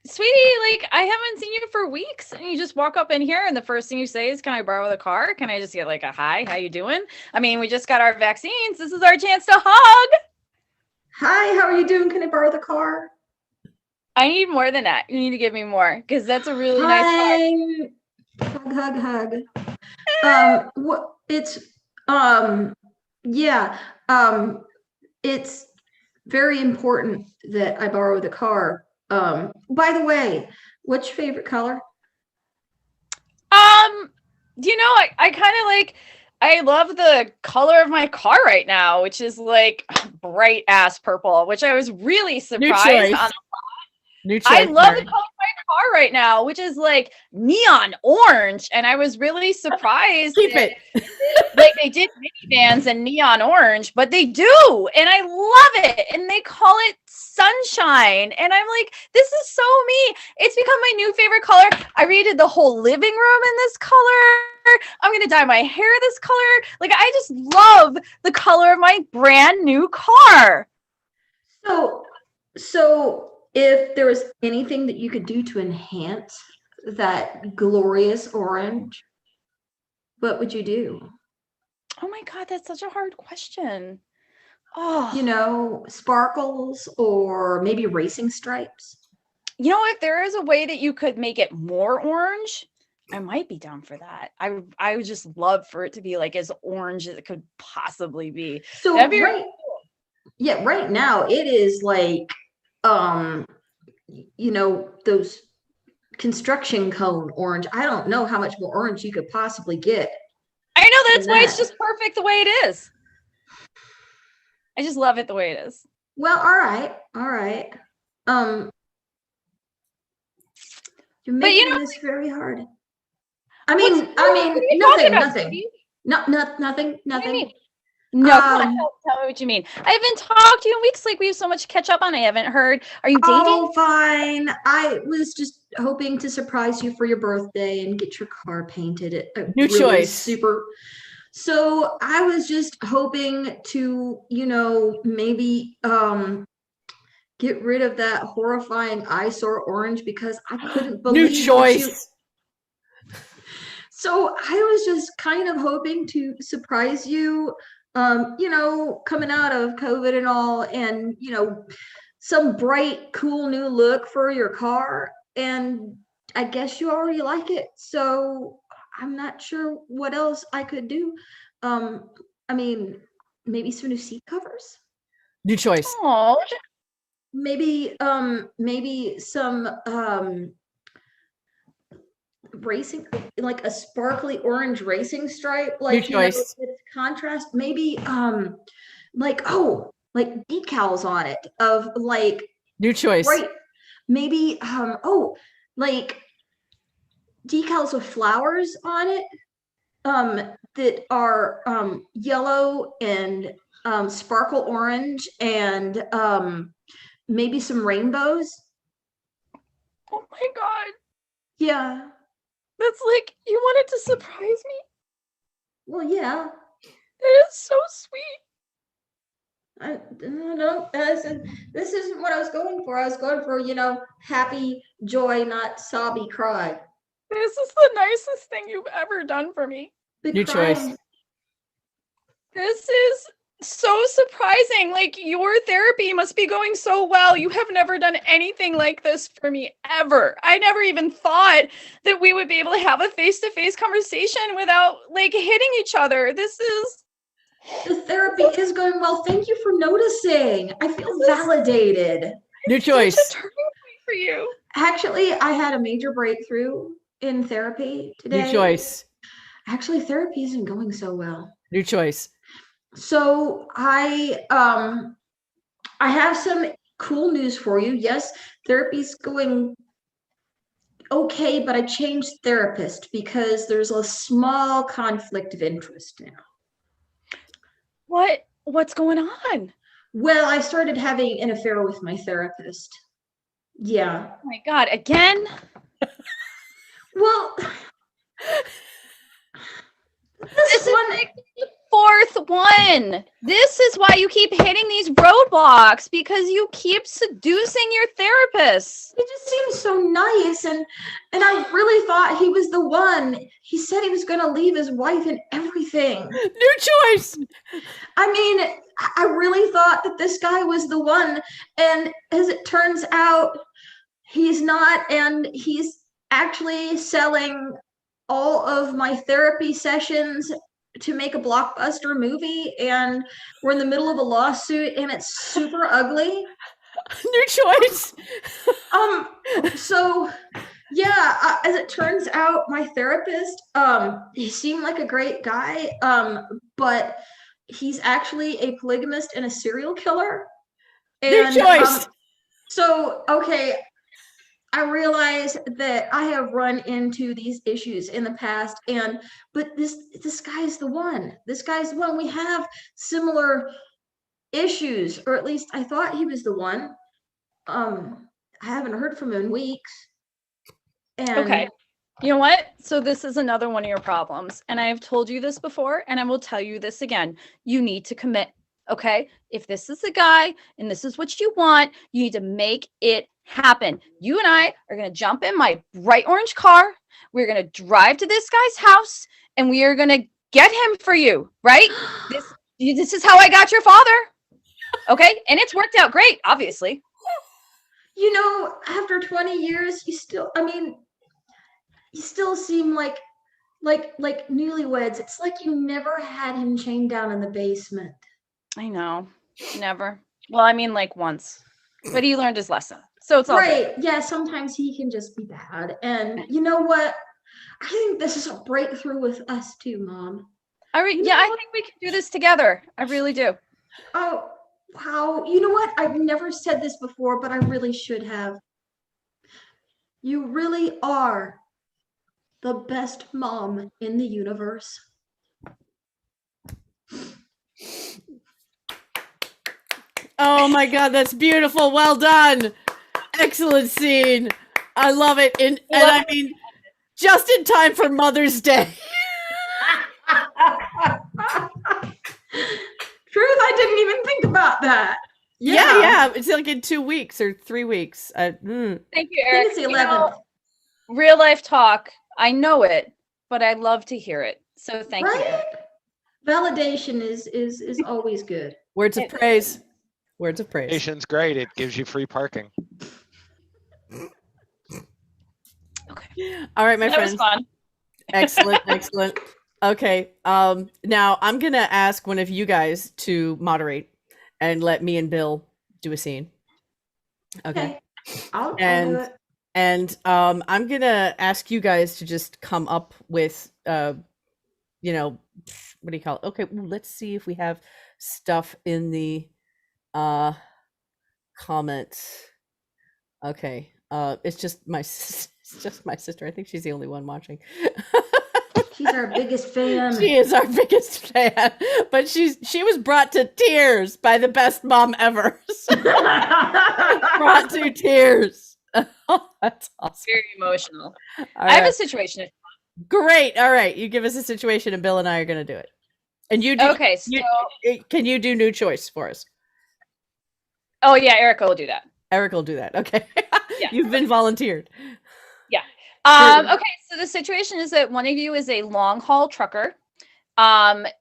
Speaker 4: Sweetie, like I haven't seen you for weeks, and you just walk up in here, and the first thing you say is, "Can I borrow the car? Can I just get like a hi? How you doing?" I mean, we just got our vaccines. This is our chance to hug.
Speaker 2: Hi, how are you doing? Can I borrow the car?
Speaker 4: I need more than that. You need to give me more because that's a really nice hug.
Speaker 2: Hug. What it's yeah. It's very important that I borrow the car. By the way, what's your favorite color?
Speaker 4: I kind of like, I love the color of my car right now, which is like bright ass purple, which I was really surprised on. I love the color of my car right now, which is like neon orange, and I was really surprised.
Speaker 1: Keep it.
Speaker 4: Like they did minivans and neon orange, but they do, and I love it. And they call it sunshine, and I'm like, this is so me. It's become my new favorite color. I redid the whole living room in this color. I'm gonna dye my hair this color. Like I just love the color of my brand new car.
Speaker 2: So if there was anything that you could do to enhance that glorious orange, what would you do?
Speaker 4: Oh my God, that's such a hard question. Oh,
Speaker 2: Sparkles or maybe racing stripes.
Speaker 4: If there is a way that you could make it more orange, I might be down for that. I would just love for it to be like as orange as it could possibly be.
Speaker 2: So
Speaker 4: That'd be really
Speaker 2: cool. Right now it is like those construction cone orange. I don't know how much more orange you could possibly get.
Speaker 4: I know, that's why it's just perfect the way it is. I just love it the way it is.
Speaker 2: Well, all right. You're making this very hard. I mean, nothing. Nothing.
Speaker 4: What do you mean? No, come on, tell me what you mean. I haven't talked to you in weeks. Like we have so much to catch up on. I haven't heard. Are you dating?
Speaker 2: Oh, fine. I was just hoping to surprise you for your birthday and get your car painted.
Speaker 1: New choice.
Speaker 2: Super. So I was just hoping to, maybe get rid of that horrifying eyesore orange because I couldn't believe.
Speaker 1: New choice.
Speaker 2: So I was just kind of hoping to surprise you. Coming out of COVID and all, and some bright, cool new look for your car. And I guess you already like it. So I'm not sure what else I could do. Maybe some new seat covers.
Speaker 1: New choice.
Speaker 4: Oh,
Speaker 2: Maybe some racing, like a sparkly orange racing stripe, like with contrast. Maybe like decals on it of like
Speaker 1: new choice.
Speaker 2: Right. Maybe like decals with flowers on it that are yellow and sparkle orange and maybe some rainbows.
Speaker 4: Oh my God.
Speaker 2: Yeah.
Speaker 4: That's like, you wanted to surprise me?
Speaker 2: Well, yeah.
Speaker 4: That is so sweet.
Speaker 2: I don't. This isn't what I was going for. I was going for, happy joy, not sobby cry.
Speaker 4: This is the nicest thing you've ever done for me.
Speaker 2: Big
Speaker 1: New
Speaker 2: crying.
Speaker 1: choice.
Speaker 4: This is so surprising. Like, your therapy must be going so well. You have never done anything like this for me ever. I never even thought that we would be able to have a face-to-face conversation without like hitting each other.
Speaker 2: The therapy is going well. Thank you for noticing. I feel validated.
Speaker 1: New
Speaker 4: Such
Speaker 1: choice.
Speaker 4: a turning point for you.
Speaker 2: Actually, I had a major breakthrough in therapy today.
Speaker 1: New choice.
Speaker 2: Actually, therapy isn't going so well.
Speaker 1: New choice.
Speaker 2: So I have some cool news for you. Yes, therapy's going okay, but I changed therapist because there's a small conflict of interest now.
Speaker 4: What's going on?
Speaker 2: Well, I started having an affair with my therapist. Yeah.
Speaker 4: Oh my God, again?
Speaker 2: Well,
Speaker 4: This is
Speaker 2: one,
Speaker 4: like the fourth one. This is why you keep hitting these roadblocks, because you keep seducing your therapist.
Speaker 2: he just seemed so nice, and I really thought he was the one. He said he was going to leave his wife and everything.
Speaker 1: New choice.
Speaker 2: I mean, I really thought that this guy was the one, and as it turns out, he's not, and he's actually selling all of my therapy sessions to make a blockbuster movie, and we're in the middle of a lawsuit, and it's super ugly.
Speaker 1: New choice.
Speaker 2: So yeah, as it turns out, my therapist, he seemed like a great guy, but he's actually a polygamist and a serial killer.
Speaker 1: New
Speaker 2: And
Speaker 1: choice.
Speaker 2: so okay, I realize that I have run into these issues in the past, but this guy is the one. This guy's the one. We have similar issues, or at least I thought he was the one. I haven't heard from him in weeks. And
Speaker 4: Okay. You know what? So this is another one of your problems. And I have told you this before, and I will tell you this again. You need to commit. Okay? If this is the guy and this is what you want, you need to make it happen. You and I are going to jump in my bright orange car. We're going to drive to this guy's house, and we are going to get him for you, right? This is how I got your father. Okay? And it's worked out great, obviously.
Speaker 2: After 20 years, you still seem like newlyweds. It's like you never had him chained down in the basement.
Speaker 4: I know. Never. Well, I mean, like once. But he learned his lesson. So it's all
Speaker 2: right. Good. Yeah, sometimes he can just be bad. And you know what? I think this is a breakthrough with us too, Mom.
Speaker 4: I think we can do this together. I really do.
Speaker 2: Oh, wow. You know what? I've never said this before, but I really should have. You really are the best mom in the universe.
Speaker 1: Oh my God, that's beautiful. Well done. Excellent scene. I love it. And I mean, just in time for Mother's Day.
Speaker 2: Truth, I didn't even think about that.
Speaker 1: Yeah. It's like in 2 weeks or 3 weeks.
Speaker 4: Thank you,
Speaker 2: I
Speaker 4: Eric.
Speaker 2: think it's the 11th.
Speaker 4: Real life talk. I know it, but I love to hear it. So thank you. Eric.
Speaker 2: Validation is always good.
Speaker 1: Words of praise. Words of praise.
Speaker 3: Validation's great. It gives you free parking.
Speaker 4: Okay.
Speaker 1: All right, my friends.
Speaker 4: That was fun.
Speaker 1: Excellent. Okay. Now I'm gonna ask one of you guys to moderate and let me and Bill do a scene. Okay.
Speaker 2: I'll do it.
Speaker 1: And I'm gonna ask you guys to just come up with what do you call it? Okay, let's see if we have stuff in the comments. Okay. It's just my sister. I think she's the only one watching.
Speaker 2: She's our biggest fan.
Speaker 1: She is our biggest fan, but she was brought to tears by the best mom ever. Brought to tears. Oh, that's awesome.
Speaker 4: Very emotional.
Speaker 1: All
Speaker 4: I have
Speaker 1: right.
Speaker 4: a situation.
Speaker 1: Great. All right. You give us a situation and Bill and I are going to do it. And you do.
Speaker 4: Okay, so
Speaker 1: Can you do new choice for us?
Speaker 4: oh yeah, Erica will do that.
Speaker 1: Eric will do that. Okay.
Speaker 4: Yeah.
Speaker 1: You've been volunteered.
Speaker 4: Okay, so the situation is that one of you is a long haul trucker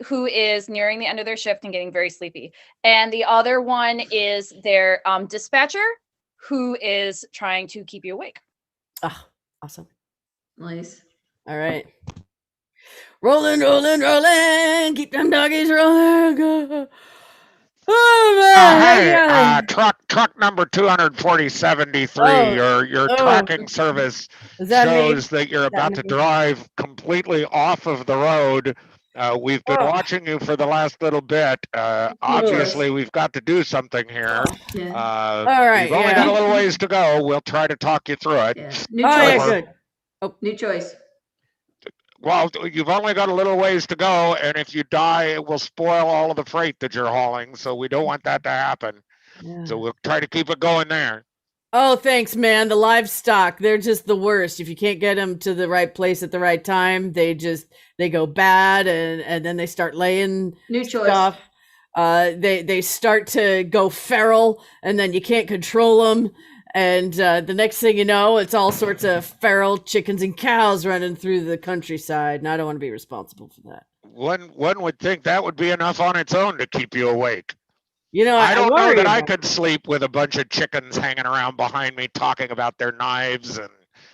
Speaker 4: who is nearing the end of their shift and getting very sleepy. And the other one is their dispatcher who is trying to keep you awake.
Speaker 1: Oh, awesome.
Speaker 2: Nice.
Speaker 1: All right. Rolling, rolling, rolling. Keep them doggies rolling. Oh, man.
Speaker 3: Truck number 24073. Your
Speaker 1: Oh.
Speaker 3: tracking service
Speaker 1: Is that me?
Speaker 3: shows that you're about to
Speaker 1: me?
Speaker 3: drive completely off of the road. We've been
Speaker 1: Oh.
Speaker 3: watching you for the last little bit. Obviously, we've got to do something here.
Speaker 2: Yeah.
Speaker 1: All right.
Speaker 3: You've only
Speaker 1: Yeah.
Speaker 3: got a little ways to go. We'll try to talk you through it.
Speaker 2: Yeah.
Speaker 1: Oh,
Speaker 2: New
Speaker 1: yeah,
Speaker 2: choice.
Speaker 1: good.
Speaker 2: New choice.
Speaker 3: Well, you've only got a little ways to go, and if you die, it will spoil all of the freight that you're hauling. So we don't want that to happen.
Speaker 1: Yeah.
Speaker 3: So we'll try to keep it going there.
Speaker 1: Oh, thanks, man. The livestock, they're just the worst. If you can't get them to the right place at the right time, they go bad and then they start laying
Speaker 2: New choice.
Speaker 1: stuff. They start to go feral and then you can't control them. And the next thing you know, it's all sorts of feral chickens and cows running through the countryside. And I don't want to be responsible for that.
Speaker 3: One would think that would be enough on its own to keep you awake.
Speaker 1: You know,
Speaker 3: I don't know
Speaker 1: worry
Speaker 3: that I
Speaker 1: about-
Speaker 3: could sleep with a bunch of chickens hanging around behind me talking about their knives and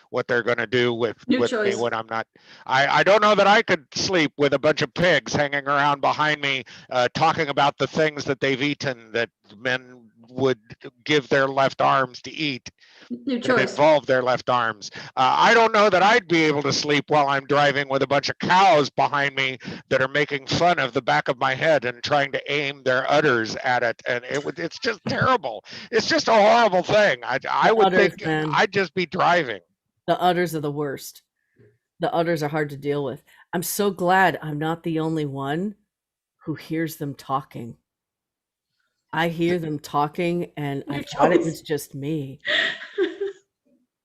Speaker 3: what they're going to do with
Speaker 2: New
Speaker 3: me
Speaker 2: choice.
Speaker 3: when I'm not. I don't know that I could sleep with a bunch of pigs hanging around behind me talking about the things that they've eaten that men would give their left arms to eat.
Speaker 2: New
Speaker 3: It
Speaker 2: choice.
Speaker 3: involved their left arms. I don't know that I'd be able to sleep while I'm driving with a bunch of cows behind me that are making fun of the back of my head and trying to aim their udders at it. And it's just terrible. It's just a horrible thing. I would
Speaker 1: udders,
Speaker 3: think
Speaker 1: man.
Speaker 3: I'd just be driving.
Speaker 1: The udders are the worst. The udders are hard to deal with. I'm so glad I'm not the only one who hears them talking. I hear them talking and I
Speaker 2: Your
Speaker 1: thought it
Speaker 2: choice.
Speaker 1: was just me.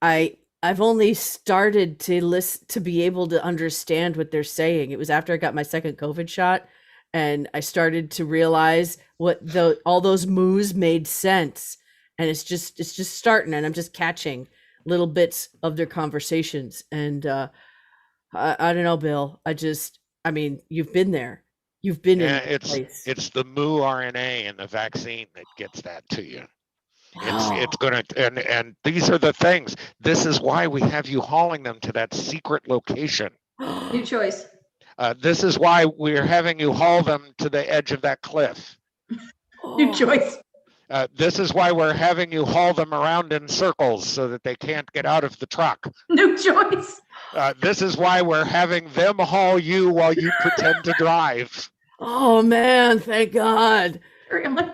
Speaker 1: I've only started to listen to be able to understand what they're saying. It was after I got my second COVID shot and I started to realize what all those moos made sense. And it's just starting and I'm just catching little bits of their conversations. And I don't know, Bill. I mean, you've been there. You've been in that place.
Speaker 3: It's the moo RNA in the vaccine that gets that to you.
Speaker 1: Wow.
Speaker 3: It's gonna and these are the things. This is why we have you hauling them to that secret location.
Speaker 2: New choice.
Speaker 3: This is why we're having you haul them to the edge of that cliff.
Speaker 2: New choice.
Speaker 3: This is why we're having you haul them around in circles so that they can't get out of the truck.
Speaker 2: New choice.
Speaker 3: This is why we're having them haul you while you pretend to drive.
Speaker 1: Oh man, thank God.
Speaker 2: Really?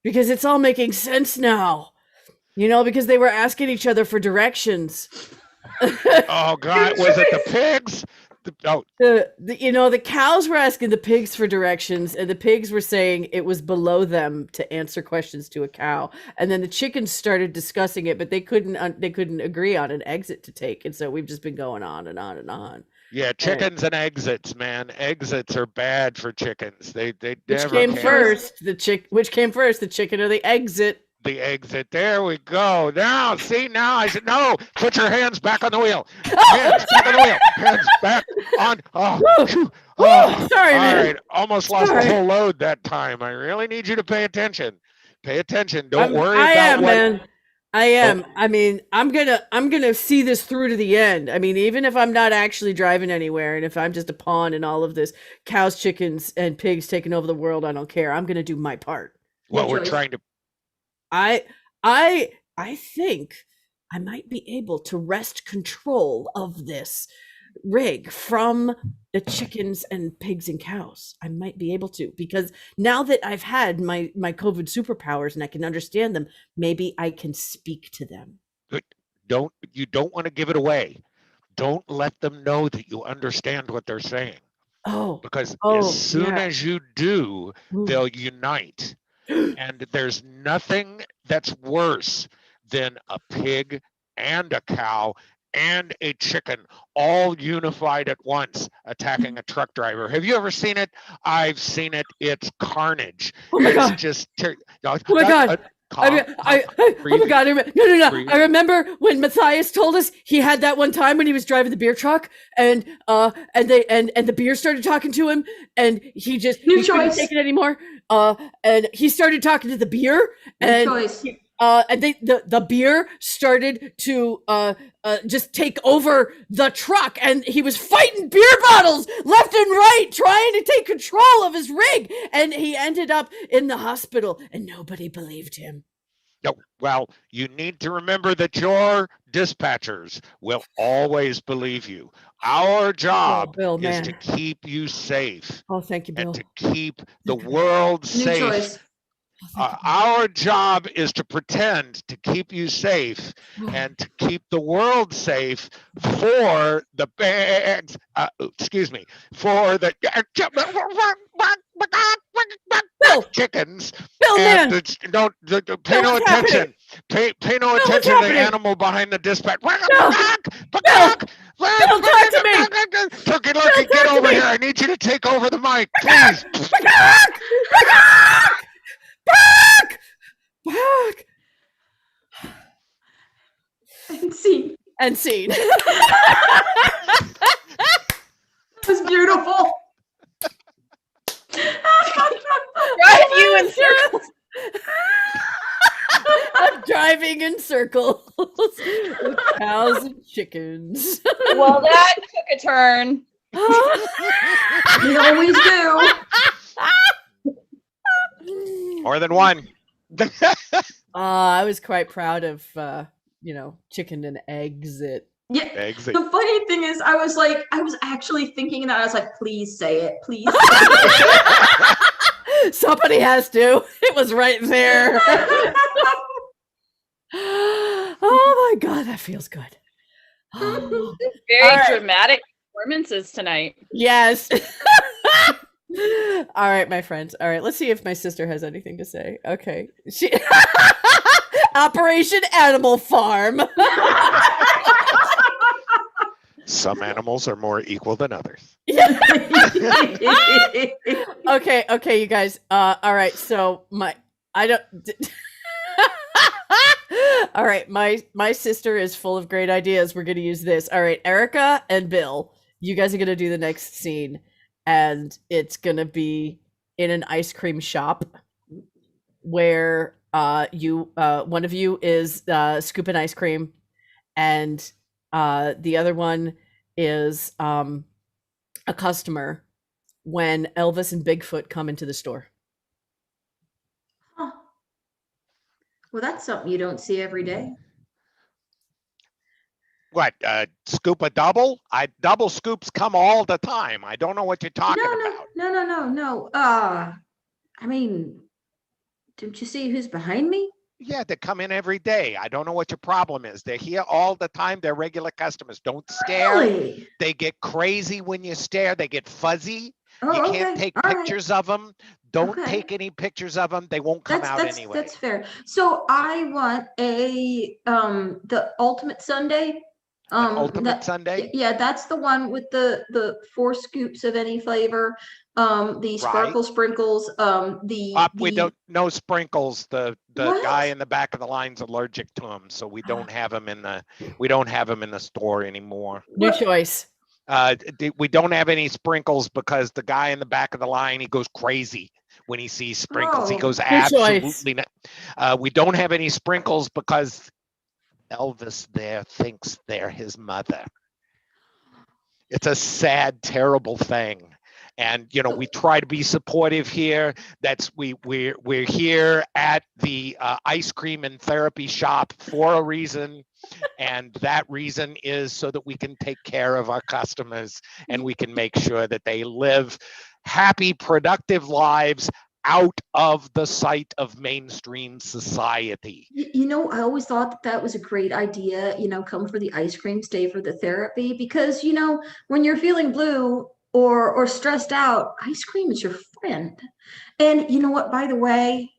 Speaker 1: Because it's all making sense now. You know, because they were asking each other for directions.
Speaker 3: Oh God, was it the pigs?
Speaker 1: The cows were asking the pigs for directions, and the pigs were saying it was below them to answer questions to a cow. And then the chickens started discussing it, but they couldn't agree on an exit to take. And so we've just been going on and on and on.
Speaker 3: Yeah, chickens and exits, man. Exits are bad for chickens. They
Speaker 1: Which
Speaker 3: never
Speaker 1: came
Speaker 3: can.
Speaker 1: first, Which came first, the chicken or the exit?
Speaker 3: The exit. There we go. Now, see, now I said, no, put your hands back on the wheel. Hands back on the wheel. Hands back on. Oh, phew. Oh,
Speaker 1: Sorry,
Speaker 3: all
Speaker 1: man.
Speaker 3: right. Almost lost
Speaker 1: Sorry.
Speaker 3: the whole load that time. I really need you to pay attention. Pay attention. Don't worry
Speaker 1: I
Speaker 3: about
Speaker 1: am,
Speaker 3: what.
Speaker 1: man. I am. I mean, I'm gonna see this through to the end. I mean, even if I'm not actually driving anywhere, and if I'm just a pawn in all of this, cows, chickens, and pigs taking over the world, I don't care. I'm gonna do my part.
Speaker 3: Well,
Speaker 2: New
Speaker 3: we're
Speaker 2: choice.
Speaker 3: trying to.
Speaker 1: I think I might be able to wrest control of this rig from the chickens and pigs and cows. I might be able to, because now that I've had my COVID superpowers and I can understand them, maybe I can speak to them.
Speaker 3: You don't want to give it away. don't let them know that you understand what they're saying.
Speaker 1: Oh.
Speaker 3: Because
Speaker 1: Oh,
Speaker 3: as soon
Speaker 1: yeah.
Speaker 3: as you do,
Speaker 1: Ooh.
Speaker 3: they'll unite. And there's nothing that's worse than a pig and a cow and a chicken all unified at once attacking a truck driver. Have you ever seen it? I've seen it. It's carnage.
Speaker 1: Oh my
Speaker 3: It's
Speaker 1: God.
Speaker 3: just
Speaker 1: Oh my God. Oh my God! No! I remember when Matthias told us he had that one time when he was driving the beer truck, and the beer started talking to him, and he couldn't take it anymore. And he started talking to the beer, and the beer started to just take over the truck, and he was fighting beer bottles left and right, trying to take control of his rig, and he ended up in the hospital, and nobody believed him.
Speaker 3: No, well, you need to remember that your dispatchers will always believe you. Our job is to keep you safe.
Speaker 1: Oh, thank you, Bill.
Speaker 3: And to keep the world safe. Our job is to pretend to keep you safe and to keep the world safe for the bags. For the chickens.
Speaker 1: Bill, man.
Speaker 3: Don't pay no attention. Pay no attention to the animal behind the dispatch. Bill, talk
Speaker 1: to me.
Speaker 3: Turkey Lurkey, get over here. I need you to take over the mic, please.
Speaker 1: Back. And scene.
Speaker 2: That was beautiful.
Speaker 4: Drive you in circles.
Speaker 1: I'm driving in circles with cows and chickens.
Speaker 4: Well, that took a turn.
Speaker 2: We always do.
Speaker 3: More than one.
Speaker 1: I was quite proud of chicken and eggs.
Speaker 2: Yeah.
Speaker 3: Exit.
Speaker 2: The funny thing is, I was actually thinking that. I was like, please say it. Please say it.
Speaker 1: Somebody has to. It was right there. Oh my God, that feels good.
Speaker 4: Very dramatic performances tonight.
Speaker 1: Yes. All right, my friends. All right, let's see if my sister has anything to say. Okay. Operation Animal Farm.
Speaker 3: Some animals are more equal than others.
Speaker 1: Okay, you guys. All right, so all right, my sister is full of great ideas. We're gonna use this. All right, Erica and Bill, you guys are gonna do the next scene, and it's gonna be in an ice cream shop where one of you is scooping ice cream, and the other one is a customer when Elvis and Bigfoot come into the store.
Speaker 2: Huh. Well, that's something you don't see every day.
Speaker 3: What, scoop a double? Double scoops come all the time. I don't know what you're talking about.
Speaker 2: No. I mean, don't you see who's behind me?
Speaker 3: Yeah, they come in every day. I don't know what your problem is. They're here all the time. They're regular customers. Don't stare.
Speaker 2: Really?
Speaker 3: They get crazy when you stare. They get fuzzy.
Speaker 2: Oh,
Speaker 3: You can't take pictures of them. Don't take any pictures of them. They won't come out anyway.
Speaker 2: That's fair. So I want the ultimate sundae.
Speaker 3: Ultimate sundae?
Speaker 2: Yeah, that's the one with the 4 scoops of any flavor. The sparkle sprinkles.
Speaker 3: We don't no sprinkles. The
Speaker 2: What?
Speaker 3: guy in the back of the line's allergic to them, so we don't have them in the store anymore.
Speaker 1: New choice.
Speaker 3: We don't have any sprinkles because the guy in the back of the line, he goes crazy when he sees sprinkles. He goes absolutely nuts. We don't have any sprinkles because Elvis there thinks they're his mother. It's a sad, terrible thing. And we try to be supportive here. We're here at the ice cream and therapy shop for a reason, and that reason is so that we can take care of our customers and we can make sure that they live happy, productive lives out of the sight of mainstream society.
Speaker 2: I always thought that that was a great idea, come for the ice cream, stay for the therapy, because, when you're feeling blue or stressed out, ice cream is your friend. And you know what, by the way,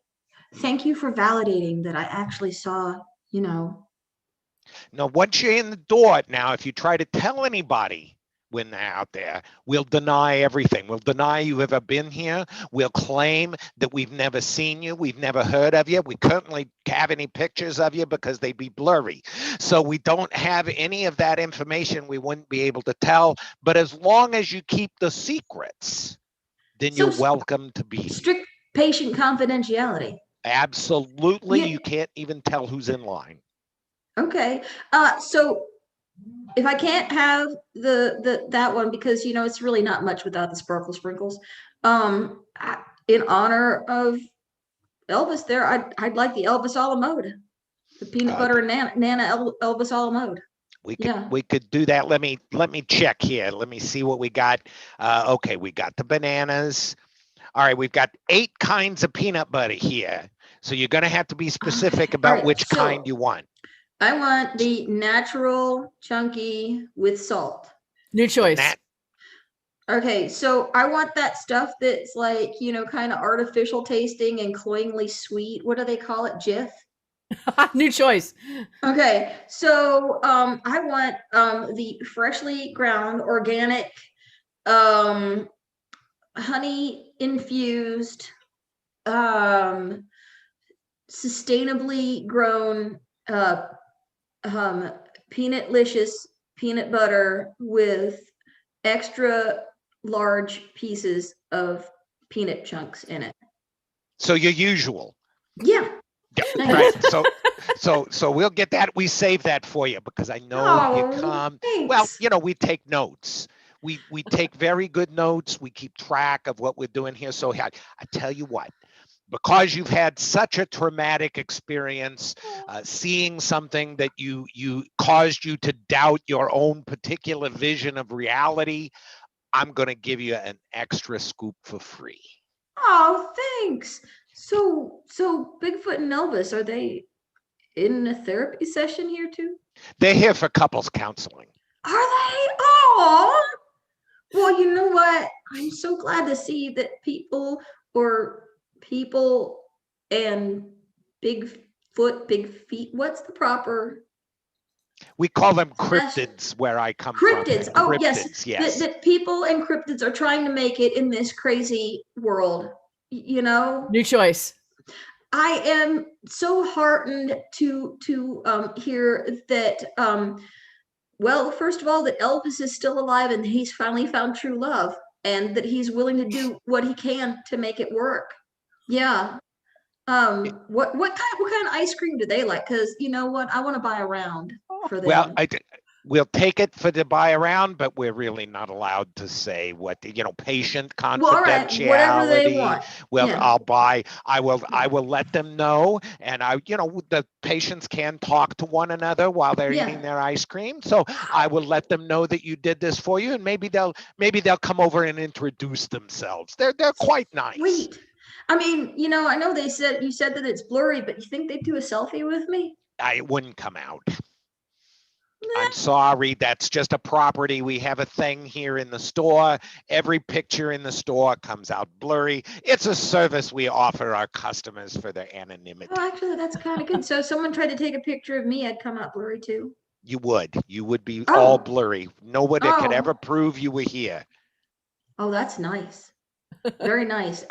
Speaker 2: thank you for validating that I actually saw,
Speaker 3: Now, once you're in the door, now, if you try to tell anybody when they're out there, we'll deny everything. We'll deny you've ever been here. We'll claim that we've never seen you. We've never heard of you. We couldn't have any pictures of you because they'd be blurry. So we don't have any of that information. We wouldn't be able to tell. But as long as you keep the secrets, then
Speaker 2: So
Speaker 3: you're welcome to be.
Speaker 2: strict patient confidentiality.
Speaker 3: Absolutely.
Speaker 2: Yeah.
Speaker 3: You can't even tell who's in line.
Speaker 2: Okay. So if I can't have that one, because it's really not much without the sparkle sprinkles. In honor of Elvis, there, I'd like the Elvis a la mode, the peanut butter and Nana Elvis a la mode.
Speaker 3: We could do that. Let me check here. Let me see what we got. Okay, we got the bananas. All right, we've got 8 kinds of peanut butter here. So you're going to have to be specific about which kind you want.
Speaker 2: I want the natural chunky with salt.
Speaker 1: New choice.
Speaker 2: Okay, so I want that stuff that's like, kind of artificial tasting and cloyingly sweet. What do they call it? Jif?
Speaker 1: New choice.
Speaker 2: Okay, so I want the freshly ground organic honey infused sustainably grown peanutlicious peanut butter with extra large pieces of peanut chunks in it.
Speaker 3: So your usual.
Speaker 2: Yeah.
Speaker 3: Right. So we'll get that. We save that for you because I know you come.
Speaker 2: Thanks.
Speaker 3: Well, we take notes. We take very good notes. We keep track of what we're doing here. So I tell you what, because you've had such a traumatic experience, seeing something that you caused you to doubt your own particular vision of reality, I'm going to give you an extra scoop for free.
Speaker 2: Oh, thanks. So Bigfoot and Elvis, are they in a therapy session here too?
Speaker 3: They're here for couples counseling.
Speaker 2: Are they? Oh, well, you know what? I'm so glad to see that people and Bigfoot, big feet. What's the proper?
Speaker 3: We call them cryptids where I come
Speaker 2: cryptids.
Speaker 3: from.
Speaker 2: Oh,
Speaker 3: Cryptids,
Speaker 2: yes. That people and cryptids are trying to make it in this crazy world.
Speaker 1: New choice.
Speaker 2: I am so heartened to hear that. Well, first of all, that Elvis is still alive and he's finally found true love, and that he's willing to do what he can to make it work. Yeah. What kind of ice cream do they like? Because you know what, I want to buy a round for them.
Speaker 3: Well, we'll take it for the buy around, but we're really not allowed to say what patient confidentiality.
Speaker 2: Well, all right, whatever they want.
Speaker 3: Well,
Speaker 2: yeah.
Speaker 3: I will let them know, and the patients can talk to one another while they're eating their ice cream. So I will let them know that you did this for you, and maybe they'll come over and introduce themselves. They're quite nice.
Speaker 2: Sweet. I mean, I know you said that it's blurry, but you think they'd do a selfie with me?
Speaker 3: It wouldn't come out. I'm sorry, that's just a property. We have a thing here in the store. Every picture in the store comes out blurry. It's a service we offer our customers for their anonymity.
Speaker 2: Oh, actually, that's kind of good. So if someone tried to take a picture of me, I'd come out blurry too.
Speaker 3: You would be all blurry. Nobody could ever prove you were here.
Speaker 2: Oh, that's nice. Very nice.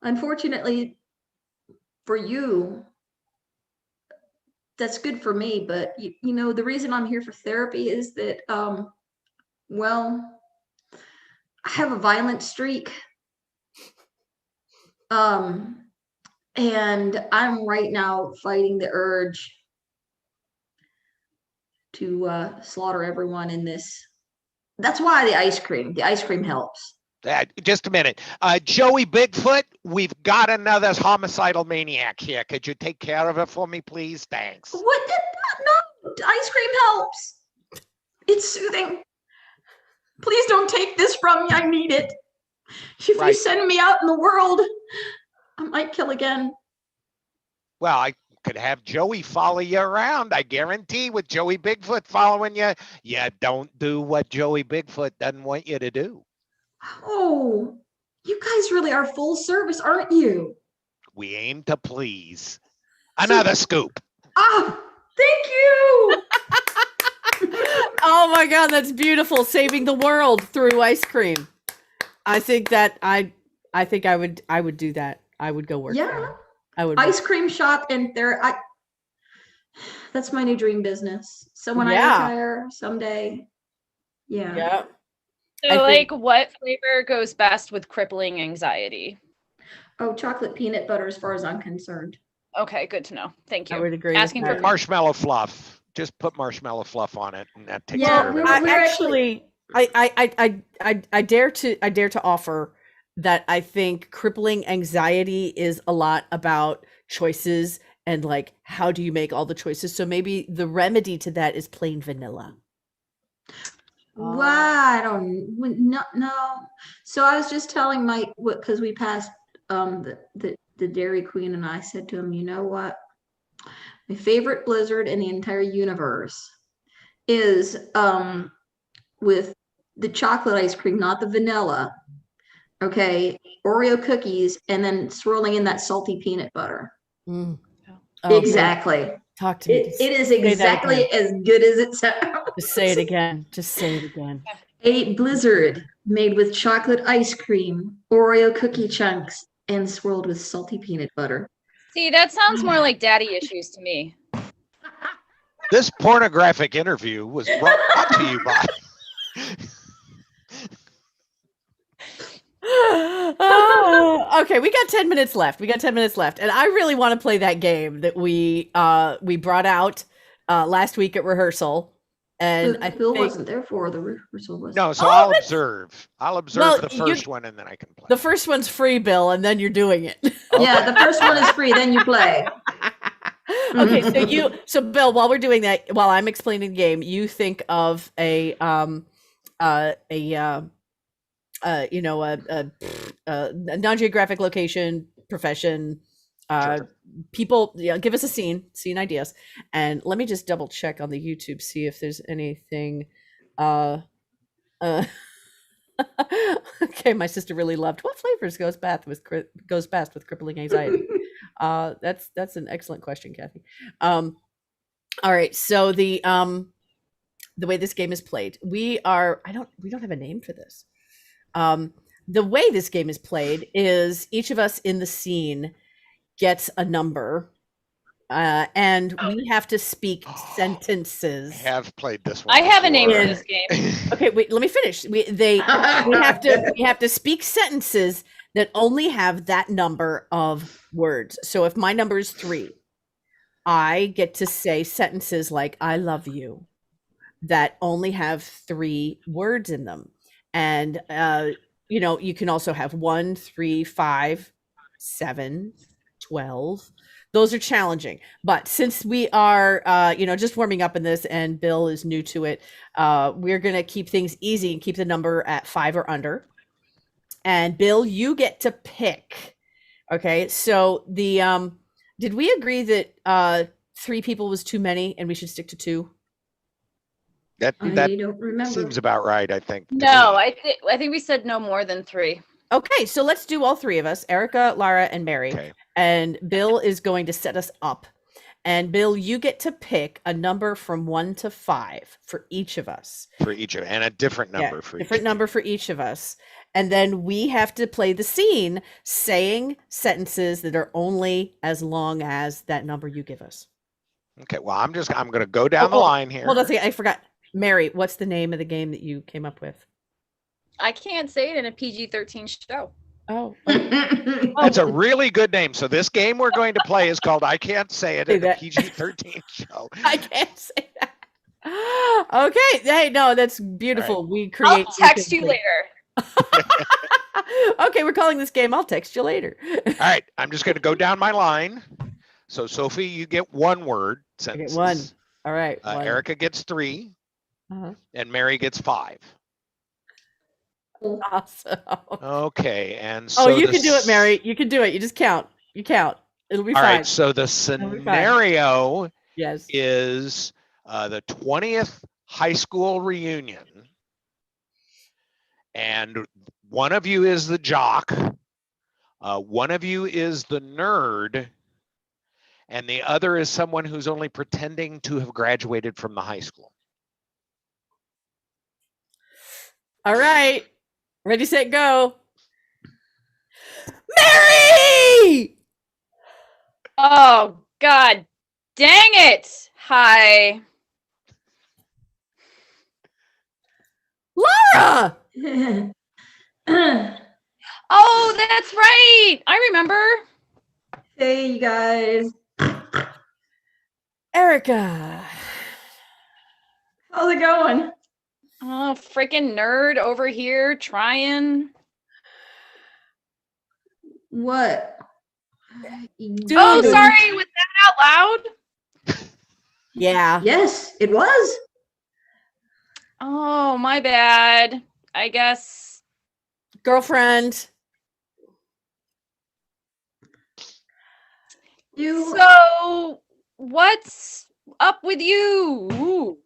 Speaker 2: Unfortunately for you, that's good for me, but the reason I'm here for therapy is that I have a violent streak, and I'm right now fighting the urge to slaughter everyone in this. That's why the ice cream helps.
Speaker 3: Just a minute. Joey Bigfoot, we've got another homicidal maniac here. Could you take care of it for me, please? Thanks.
Speaker 2: What? No, ice cream helps. It's soothing. Please don't take this from me. I need it. If you
Speaker 3: Right.
Speaker 2: send me out in the world, I might kill again.
Speaker 3: Well, I could have Joey follow you around. I guarantee with Joey Bigfoot following you, you don't do what Joey Bigfoot doesn't want you to do.
Speaker 2: Oh, you guys really are full service, aren't you?
Speaker 3: We aim to please. Another scoop.
Speaker 2: Oh, thank you.
Speaker 1: Oh my God, that's beautiful. Saving the world through ice cream. I think that I would do that. I would go work.
Speaker 2: Yeah.
Speaker 1: There. I would
Speaker 2: Ice cream shop, and that's my new dream business. So when I
Speaker 1: Yeah.
Speaker 2: retire someday, yeah.
Speaker 1: Yeah.
Speaker 4: So,
Speaker 1: I
Speaker 4: like,
Speaker 1: think-
Speaker 4: what flavor goes best with crippling anxiety?
Speaker 2: Oh, chocolate peanut butter, as far as I'm concerned.
Speaker 4: Okay, good to know. Thank you.
Speaker 1: I would agree with
Speaker 4: Asking
Speaker 1: that.
Speaker 4: for
Speaker 3: Marshmallow fluff. Just put marshmallow fluff on it, and that takes
Speaker 2: Yeah,
Speaker 3: care of it.
Speaker 2: we're actually-
Speaker 1: I dare to offer that I think crippling anxiety is a lot about choices and like how do you make all the choices. So maybe the remedy to that is plain vanilla.
Speaker 2: Wow, I don't no. So I was just telling Mike because we passed the Dairy Queen, and I said to him, you know what? My favorite blizzard in the entire universe is with the chocolate ice cream, not the vanilla. Okay, Oreo cookies, and then swirling in that salty peanut butter.
Speaker 1: Mm. Oh,
Speaker 2: Exactly.
Speaker 1: talk to me.
Speaker 2: It is
Speaker 1: that
Speaker 2: exactly
Speaker 1: again.
Speaker 2: as good as it sounds.
Speaker 1: Just say it again. Just say it again.
Speaker 2: A blizzard made with chocolate ice cream, Oreo cookie chunks, and swirled with salty peanut butter.
Speaker 4: See, that sounds more like daddy issues to me.
Speaker 3: This pornographic interview was brought to you by.
Speaker 1: Oh, okay, we got 10 minutes left. And I really want to play that game that we brought out last week at rehearsal. And I
Speaker 2: Bill
Speaker 1: think
Speaker 2: wasn't there for the rehearsal, was
Speaker 3: No, so
Speaker 1: Oh,
Speaker 3: I'll
Speaker 1: that's-
Speaker 3: observe. I'll observe
Speaker 1: Well,
Speaker 3: the
Speaker 1: you-
Speaker 3: first one, and then I can play.
Speaker 1: the first one's free, Bill, and then you're doing it.
Speaker 2: Yeah, the first one is free, then you play.
Speaker 1: Okay, so Bill, while we're doing that, while I'm explaining the game, you think of a non-geographic location, profession,
Speaker 3: Sure.
Speaker 1: people. Yeah, give us a scene ideas, and let me just double check on the YouTube, see if there's anything. Okay, my sister really loved what flavors goes best with crippling anxiety. That's an excellent question, Kathy. All right, so the way this game is played, we don't have a name for this. The way this game is played is each of us in the scene gets a number, and we have to speak sentences.
Speaker 3: I have played this one.
Speaker 4: I have a name for
Speaker 3: before.
Speaker 4: this game.
Speaker 1: Okay, wait, let me finish. We have to speak sentences that only have that number of words. So if my number is 3, I get to say sentences like "I love you" that only have 3 words in them. And you can also have 1, 3, 5, 7, 12. Those are challenging. But since we are just warming up in this and Bill is new to it, we're going to keep things easy and keep the number at 5 or under. And Bill, you get to pick. Okay? So the did we agree that 3 people was too many and we should stick to 2?
Speaker 3: That
Speaker 2: I don't remember.
Speaker 3: seems about right, I think. to
Speaker 4: No,
Speaker 3: me.
Speaker 4: I think we said no more than 3.
Speaker 1: Okay, so let's do all 3 of us, Erica, Lara, and Mary.
Speaker 3: Okay.
Speaker 1: And Bill is going to set us up. And Bill, you get to pick a number from 1 to 5 for each of us.
Speaker 3: For each of, and a different number for
Speaker 1: different
Speaker 3: each.
Speaker 1: number for each of us. And then we have to play the scene saying sentences that are only as long as that number you give us.
Speaker 3: Okay, well, I'm going to go down the line here.
Speaker 1: Hold on a second, I forgot. Mary, what's the name of the game that you came up with?
Speaker 4: I can't say it in a PG-13 show.
Speaker 1: Oh,
Speaker 3: That's a really good name. So this game we're going to play is called I Can't Say It
Speaker 1: Say
Speaker 3: in a
Speaker 1: that.
Speaker 3: PG-13 show.
Speaker 1: I can't say that. Okay, hey, no, that's beautiful. We create.
Speaker 4: I'll text you later.
Speaker 1: Okay, we're calling this game. I'll text you later.
Speaker 3: All right, I'm just going to go down my line. So Sophie, you get 1 word
Speaker 1: I
Speaker 3: sentences.
Speaker 1: get 1. All right. 1.
Speaker 3: Erica gets 3,
Speaker 1: Uh-huh.
Speaker 3: and Mary gets 5.
Speaker 1: Awesome.
Speaker 3: Okay, and
Speaker 1: Oh,
Speaker 3: so
Speaker 1: you
Speaker 3: the
Speaker 1: can do it,
Speaker 3: s-
Speaker 1: Mary. You can do it. You just count. You count. It'll be
Speaker 3: All
Speaker 1: fine.
Speaker 3: right, so the
Speaker 1: be fine.
Speaker 3: scenario
Speaker 1: Yes.
Speaker 3: is the 20th high school reunion, and one of you is the jock, one of you is the nerd, and the other is someone who's only pretending to have graduated from the high school.
Speaker 1: All right. Ready, set, go. Mary!
Speaker 4: Oh, God dang it. Hi.
Speaker 1: Laura!
Speaker 4: Oh, that's right. I remember.
Speaker 2: Hey, you guys.
Speaker 1: Erica.
Speaker 2: How's it going?
Speaker 4: Oh, freaking nerd over here trying.
Speaker 2: What?
Speaker 1: Dude.
Speaker 4: Oh, sorry. Was that out loud?
Speaker 1: Yeah.
Speaker 2: Yes, it was.
Speaker 4: Oh, my bad. I guess.
Speaker 1: Girlfriend.
Speaker 2: You
Speaker 4: So, what's up with you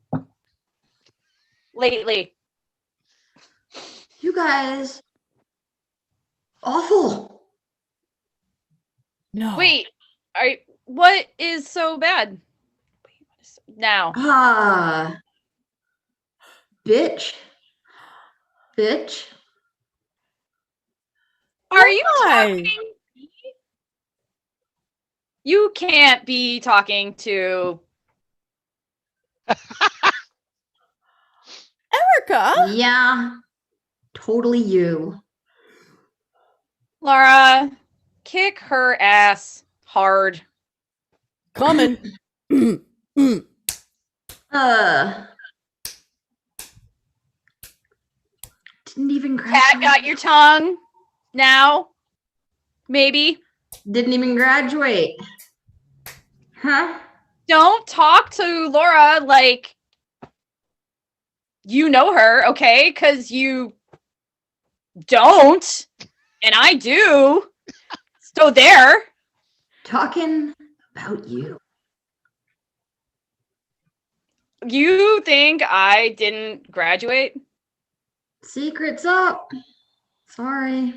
Speaker 4: lately?
Speaker 2: you guys awful.
Speaker 1: No.
Speaker 4: Wait, what is so bad? Now.
Speaker 2: Ah. Bitch. Bitch.
Speaker 4: Are you
Speaker 1: Why?
Speaker 4: talking to me? You can't be talking to
Speaker 1: Erica?
Speaker 2: Yeah. Totally you.
Speaker 4: Laura. Kick her ass hard.
Speaker 1: Coming.
Speaker 2: Didn't even
Speaker 4: Cat
Speaker 2: graduate.
Speaker 4: got your tongue now? Maybe.
Speaker 2: Didn't even graduate. Huh?
Speaker 4: Don't talk to Laura like you know her, okay? Because you don't, and I do. So there.
Speaker 2: Talking about you.
Speaker 4: You think I didn't graduate?
Speaker 2: Secret's up. Sorry.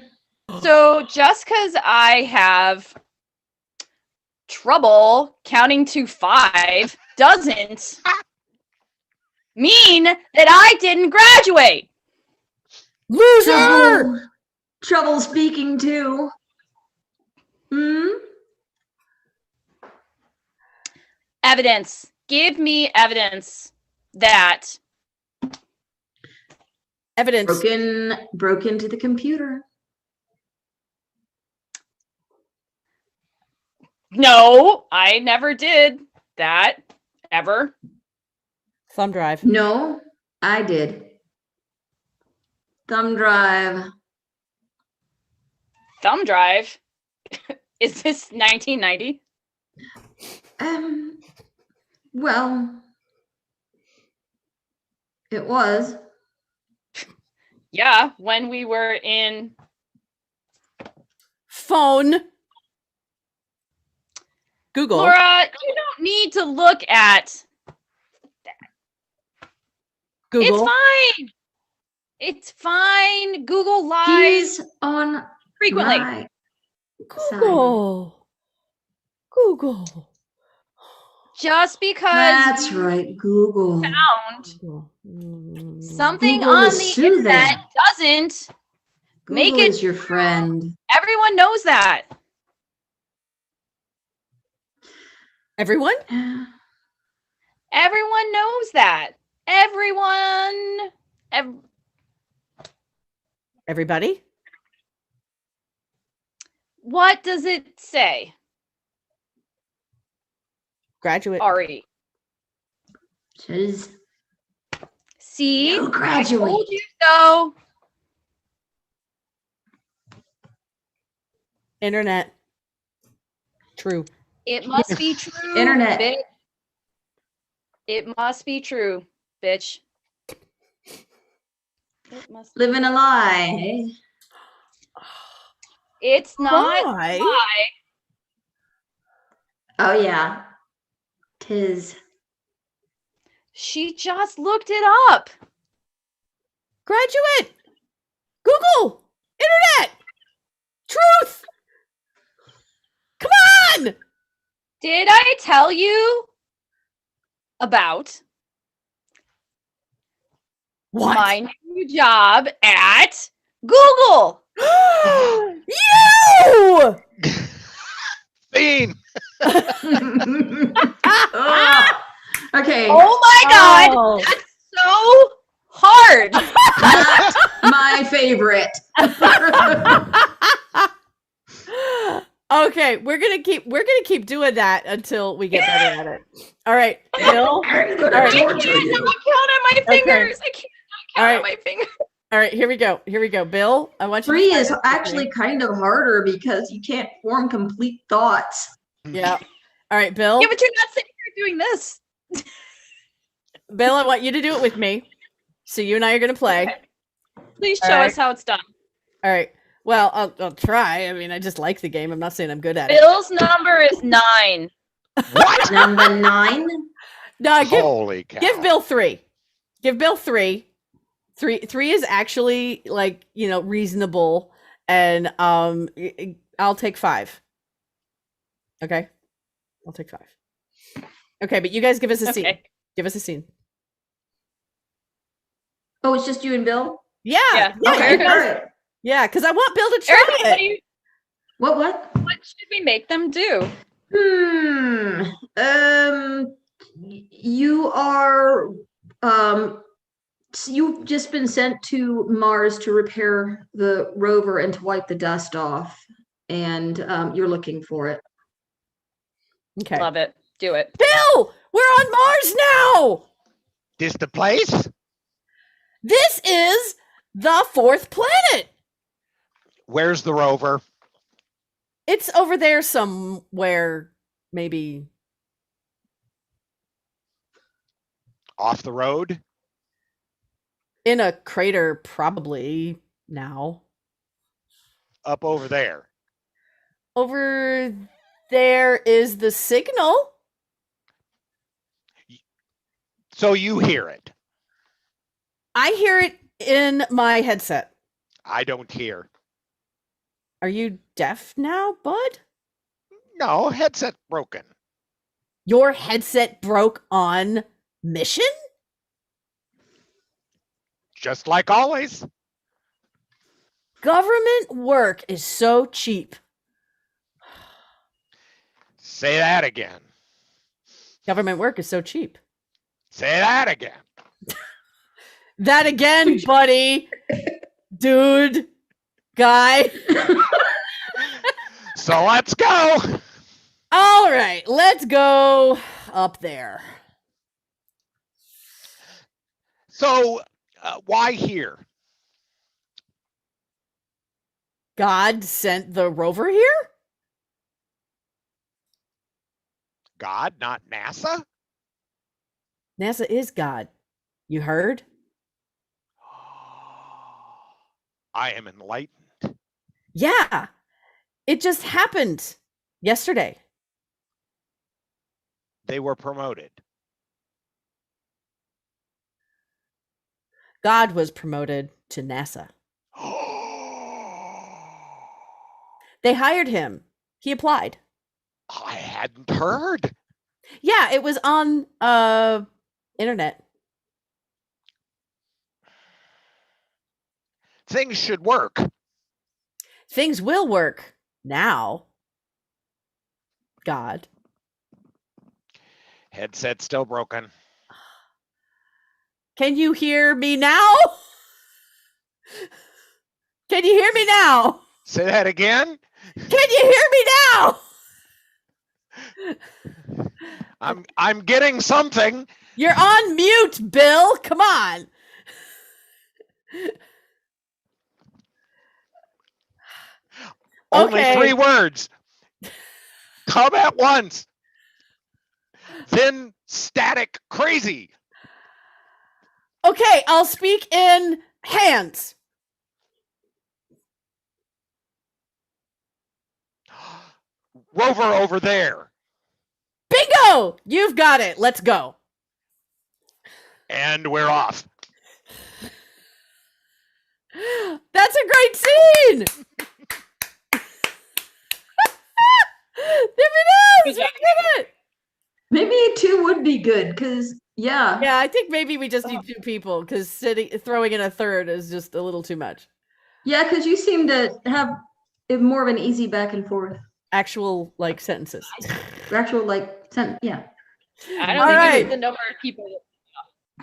Speaker 4: So just because I have trouble counting to 5 doesn't mean that I didn't graduate.
Speaker 1: Loser!
Speaker 2: Trouble speaking to.
Speaker 4: Evidence. Give me evidence that.
Speaker 1: Evidence.
Speaker 2: Broke into the computer.
Speaker 4: No, I never did that ever.
Speaker 1: Thumb drive.
Speaker 2: No, I did. Thumb drive.
Speaker 4: Thumb drive? Is this 1990?
Speaker 2: Well, it was.
Speaker 4: Yeah, when we were in
Speaker 1: Phone. Google.
Speaker 4: Laura, you don't need to look at.
Speaker 1: Google.
Speaker 4: It's fine. It's fine. Google lies
Speaker 2: He's on
Speaker 4: frequently.
Speaker 2: my
Speaker 1: Google. Google.
Speaker 4: Just because
Speaker 2: That's
Speaker 4: you
Speaker 2: right, Google.
Speaker 4: found
Speaker 1: Google.
Speaker 4: something
Speaker 2: Google
Speaker 4: on
Speaker 2: is
Speaker 4: the
Speaker 2: soothing.
Speaker 4: internet doesn't make
Speaker 2: Google
Speaker 4: it
Speaker 2: is your friend.
Speaker 4: Everyone knows that.
Speaker 1: Everyone?
Speaker 4: Everyone knows that.
Speaker 1: Everybody?
Speaker 4: What does it say?
Speaker 1: Graduate.
Speaker 4: Ari.
Speaker 2: Says
Speaker 4: See?
Speaker 2: you
Speaker 4: I
Speaker 2: graduate.
Speaker 4: told you so.
Speaker 1: Internet. True.
Speaker 4: It must be true.
Speaker 2: Internet.
Speaker 4: Bitch. It must be true, bitch. It must.
Speaker 2: Living a lie.
Speaker 4: It's not.
Speaker 1: Why?
Speaker 4: Why?
Speaker 2: Oh yeah. Tis.
Speaker 4: She just looked it up.
Speaker 1: Graduate. Google. Internet. Truth. Come on.
Speaker 4: Did I tell you about
Speaker 1: What?
Speaker 4: my new job at Google?
Speaker 1: You.
Speaker 3: Fiend.
Speaker 2: Okay.
Speaker 4: Oh my God.
Speaker 1: Oh.
Speaker 4: That's so hard.
Speaker 2: Not my favorite.
Speaker 1: Okay, we're gonna keep doing that until we get better at it. All right, Bill.
Speaker 2: I'm gonna
Speaker 1: All right.
Speaker 2: torture
Speaker 4: I
Speaker 2: you.
Speaker 4: cannot count on my fingers. I cannot
Speaker 1: All
Speaker 4: count
Speaker 1: right.
Speaker 4: on my fingers.
Speaker 1: All right, here we go. Bill, I want you.
Speaker 2: 3
Speaker 1: to
Speaker 2: is
Speaker 1: start with
Speaker 2: actually
Speaker 1: me.
Speaker 2: kind of harder because you can't form complete thoughts.
Speaker 1: Yeah. All right, Bill.
Speaker 4: Yeah, but you're not sitting here doing this.
Speaker 1: Bill, I want you to do it with me. So you and I are gonna play.
Speaker 4: Okay. Please
Speaker 1: All
Speaker 4: show
Speaker 1: right.
Speaker 4: us how it's done.
Speaker 1: All right. Well, I'll try. I mean, I just like the game. I'm not saying I'm good at it.
Speaker 4: Bill's number is 9.
Speaker 3: What?
Speaker 2: Number 9.
Speaker 1: No,
Speaker 3: Holy cow.
Speaker 1: give Bill 3. Give Bill 3. 3 is actually like, reasonable, and I'll take 5. Okay? I'll take 5. Okay, but you guys give us a scene.
Speaker 4: Okay.
Speaker 1: Give us a scene.
Speaker 2: Oh, it's just you and Bill?
Speaker 1: Yeah.
Speaker 4: Yeah.
Speaker 1: Yeah,
Speaker 2: Okay,
Speaker 1: you guys-
Speaker 2: all right.
Speaker 1: yeah, because I want Bill to try
Speaker 4: Erica,
Speaker 1: it.
Speaker 2: What?
Speaker 4: what should we make them do?
Speaker 2: You are you've just been sent to Mars to repair the rover and to wipe the dust off, and you're looking for it.
Speaker 1: Okay.
Speaker 4: Love it. Do it.
Speaker 1: Bill, we're on Mars now.
Speaker 3: This the place?
Speaker 1: This is the 4th planet.
Speaker 3: Where's the rover?
Speaker 1: It's over there somewhere, maybe.
Speaker 3: Off the road?
Speaker 1: In a crater, probably now.
Speaker 3: Up over there.
Speaker 1: Over there is the signal.
Speaker 3: So you hear it.
Speaker 1: I hear it in my headset.
Speaker 3: I don't hear.
Speaker 1: Are you deaf now, bud?
Speaker 3: No, headset broken.
Speaker 1: Your headset broke on mission?
Speaker 3: Just like always.
Speaker 1: Government work is so cheap.
Speaker 3: Say that again.
Speaker 1: Government work is so cheap.
Speaker 3: Say that again.
Speaker 1: That again, buddy. Dude. Guy.
Speaker 3: So let's go.
Speaker 1: All right, let's go up there.
Speaker 3: So why here?
Speaker 1: God sent the rover here?
Speaker 3: God, not NASA?
Speaker 1: NASA is God. You heard?
Speaker 3: I am enlightened.
Speaker 1: Yeah. It just happened yesterday.
Speaker 3: They were promoted.
Speaker 1: God was promoted to NASA. They hired him. He applied.
Speaker 3: I hadn't heard.
Speaker 1: Yeah, it was on internet.
Speaker 3: Things should work.
Speaker 1: Things will work now. God.
Speaker 3: Headset still broken.
Speaker 1: Can you hear me now? Can you hear me now?
Speaker 3: Say that again.
Speaker 1: Can you hear me now?
Speaker 3: I'm getting something.
Speaker 1: You're on mute, Bill. Come on.
Speaker 3: Only
Speaker 1: Okay.
Speaker 3: 3 words. Come at once. Then static crazy.
Speaker 1: Okay, I'll speak in Hands.
Speaker 3: Rover over there.
Speaker 1: Bingo! You've got it. Let's go.
Speaker 3: And we're off.
Speaker 1: That's a great scene. There it is. We did it.
Speaker 2: Maybe 2 would be good because, yeah.
Speaker 1: Yeah, I think maybe we just need 2 people because throwing in a third is just a little too much.
Speaker 2: Yeah, because you seem to have more of an easy back and forth.
Speaker 1: Actual like sentences.
Speaker 2: Actual yeah.
Speaker 4: I don't
Speaker 1: All
Speaker 4: think
Speaker 1: right.
Speaker 4: it's the number of people.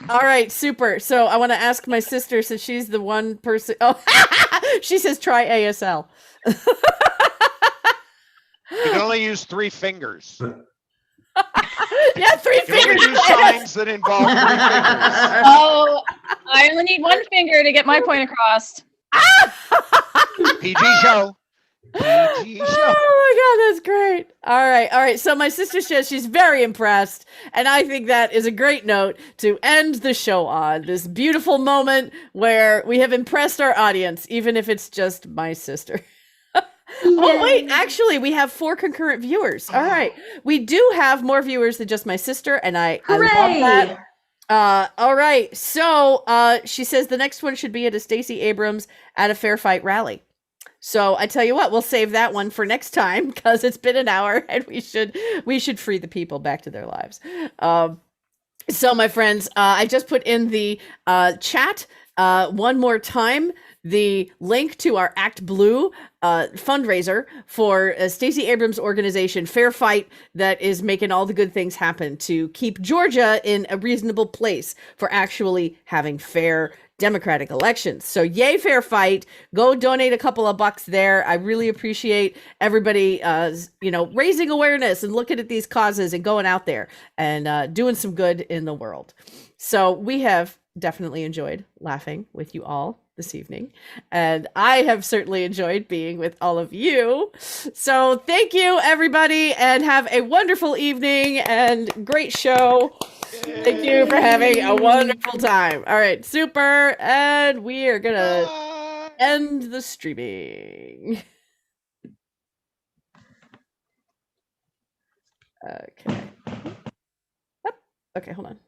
Speaker 1: All right, super. So I want to ask my sister, since she's the one person. Oh, she says try ASL.
Speaker 3: You can only use 3 fingers.
Speaker 1: Yeah, 3
Speaker 3: You can only
Speaker 1: fingers.
Speaker 3: use signs that involve 3 fingers.
Speaker 4: Oh, I only need 1 finger to get my point across.
Speaker 3: PG show. PG show.
Speaker 1: Oh my god, that's great. All right. So my sister says she's very impressed, and I think that is a great note to end the show on. This beautiful moment where we have impressed our audience, even if it's just my sister. Oh wait, actually we have 4 concurrent viewers. All right. We do have more viewers than just my sister, and I love that. All right. So she says the next one should be at a Stacey Abrams at a Fair Fight rally. So I tell you what, we'll save that one for next time because it's been an hour and we should free the people back to their lives. So my friends, I just put in the chat one more time the link to our Act Blue fundraiser for Stacey Abrams' organization, Fair Fight, that is making all the good things happen to keep Georgia in a reasonable place for actually having fair democratic elections. So yay, Fair Fight. Go donate a couple of bucks there. I really appreciate everybody raising awareness and looking at these causes and going out there and doing some good in the world. So we have definitely enjoyed laughing with you all this evening, and I have certainly enjoyed being with all of you. So thank you, everybody, and have a wonderful evening and great show. Thank you for having a wonderful time. All right, super, and we are gonna end the streaming. Okay. Okay, hold on.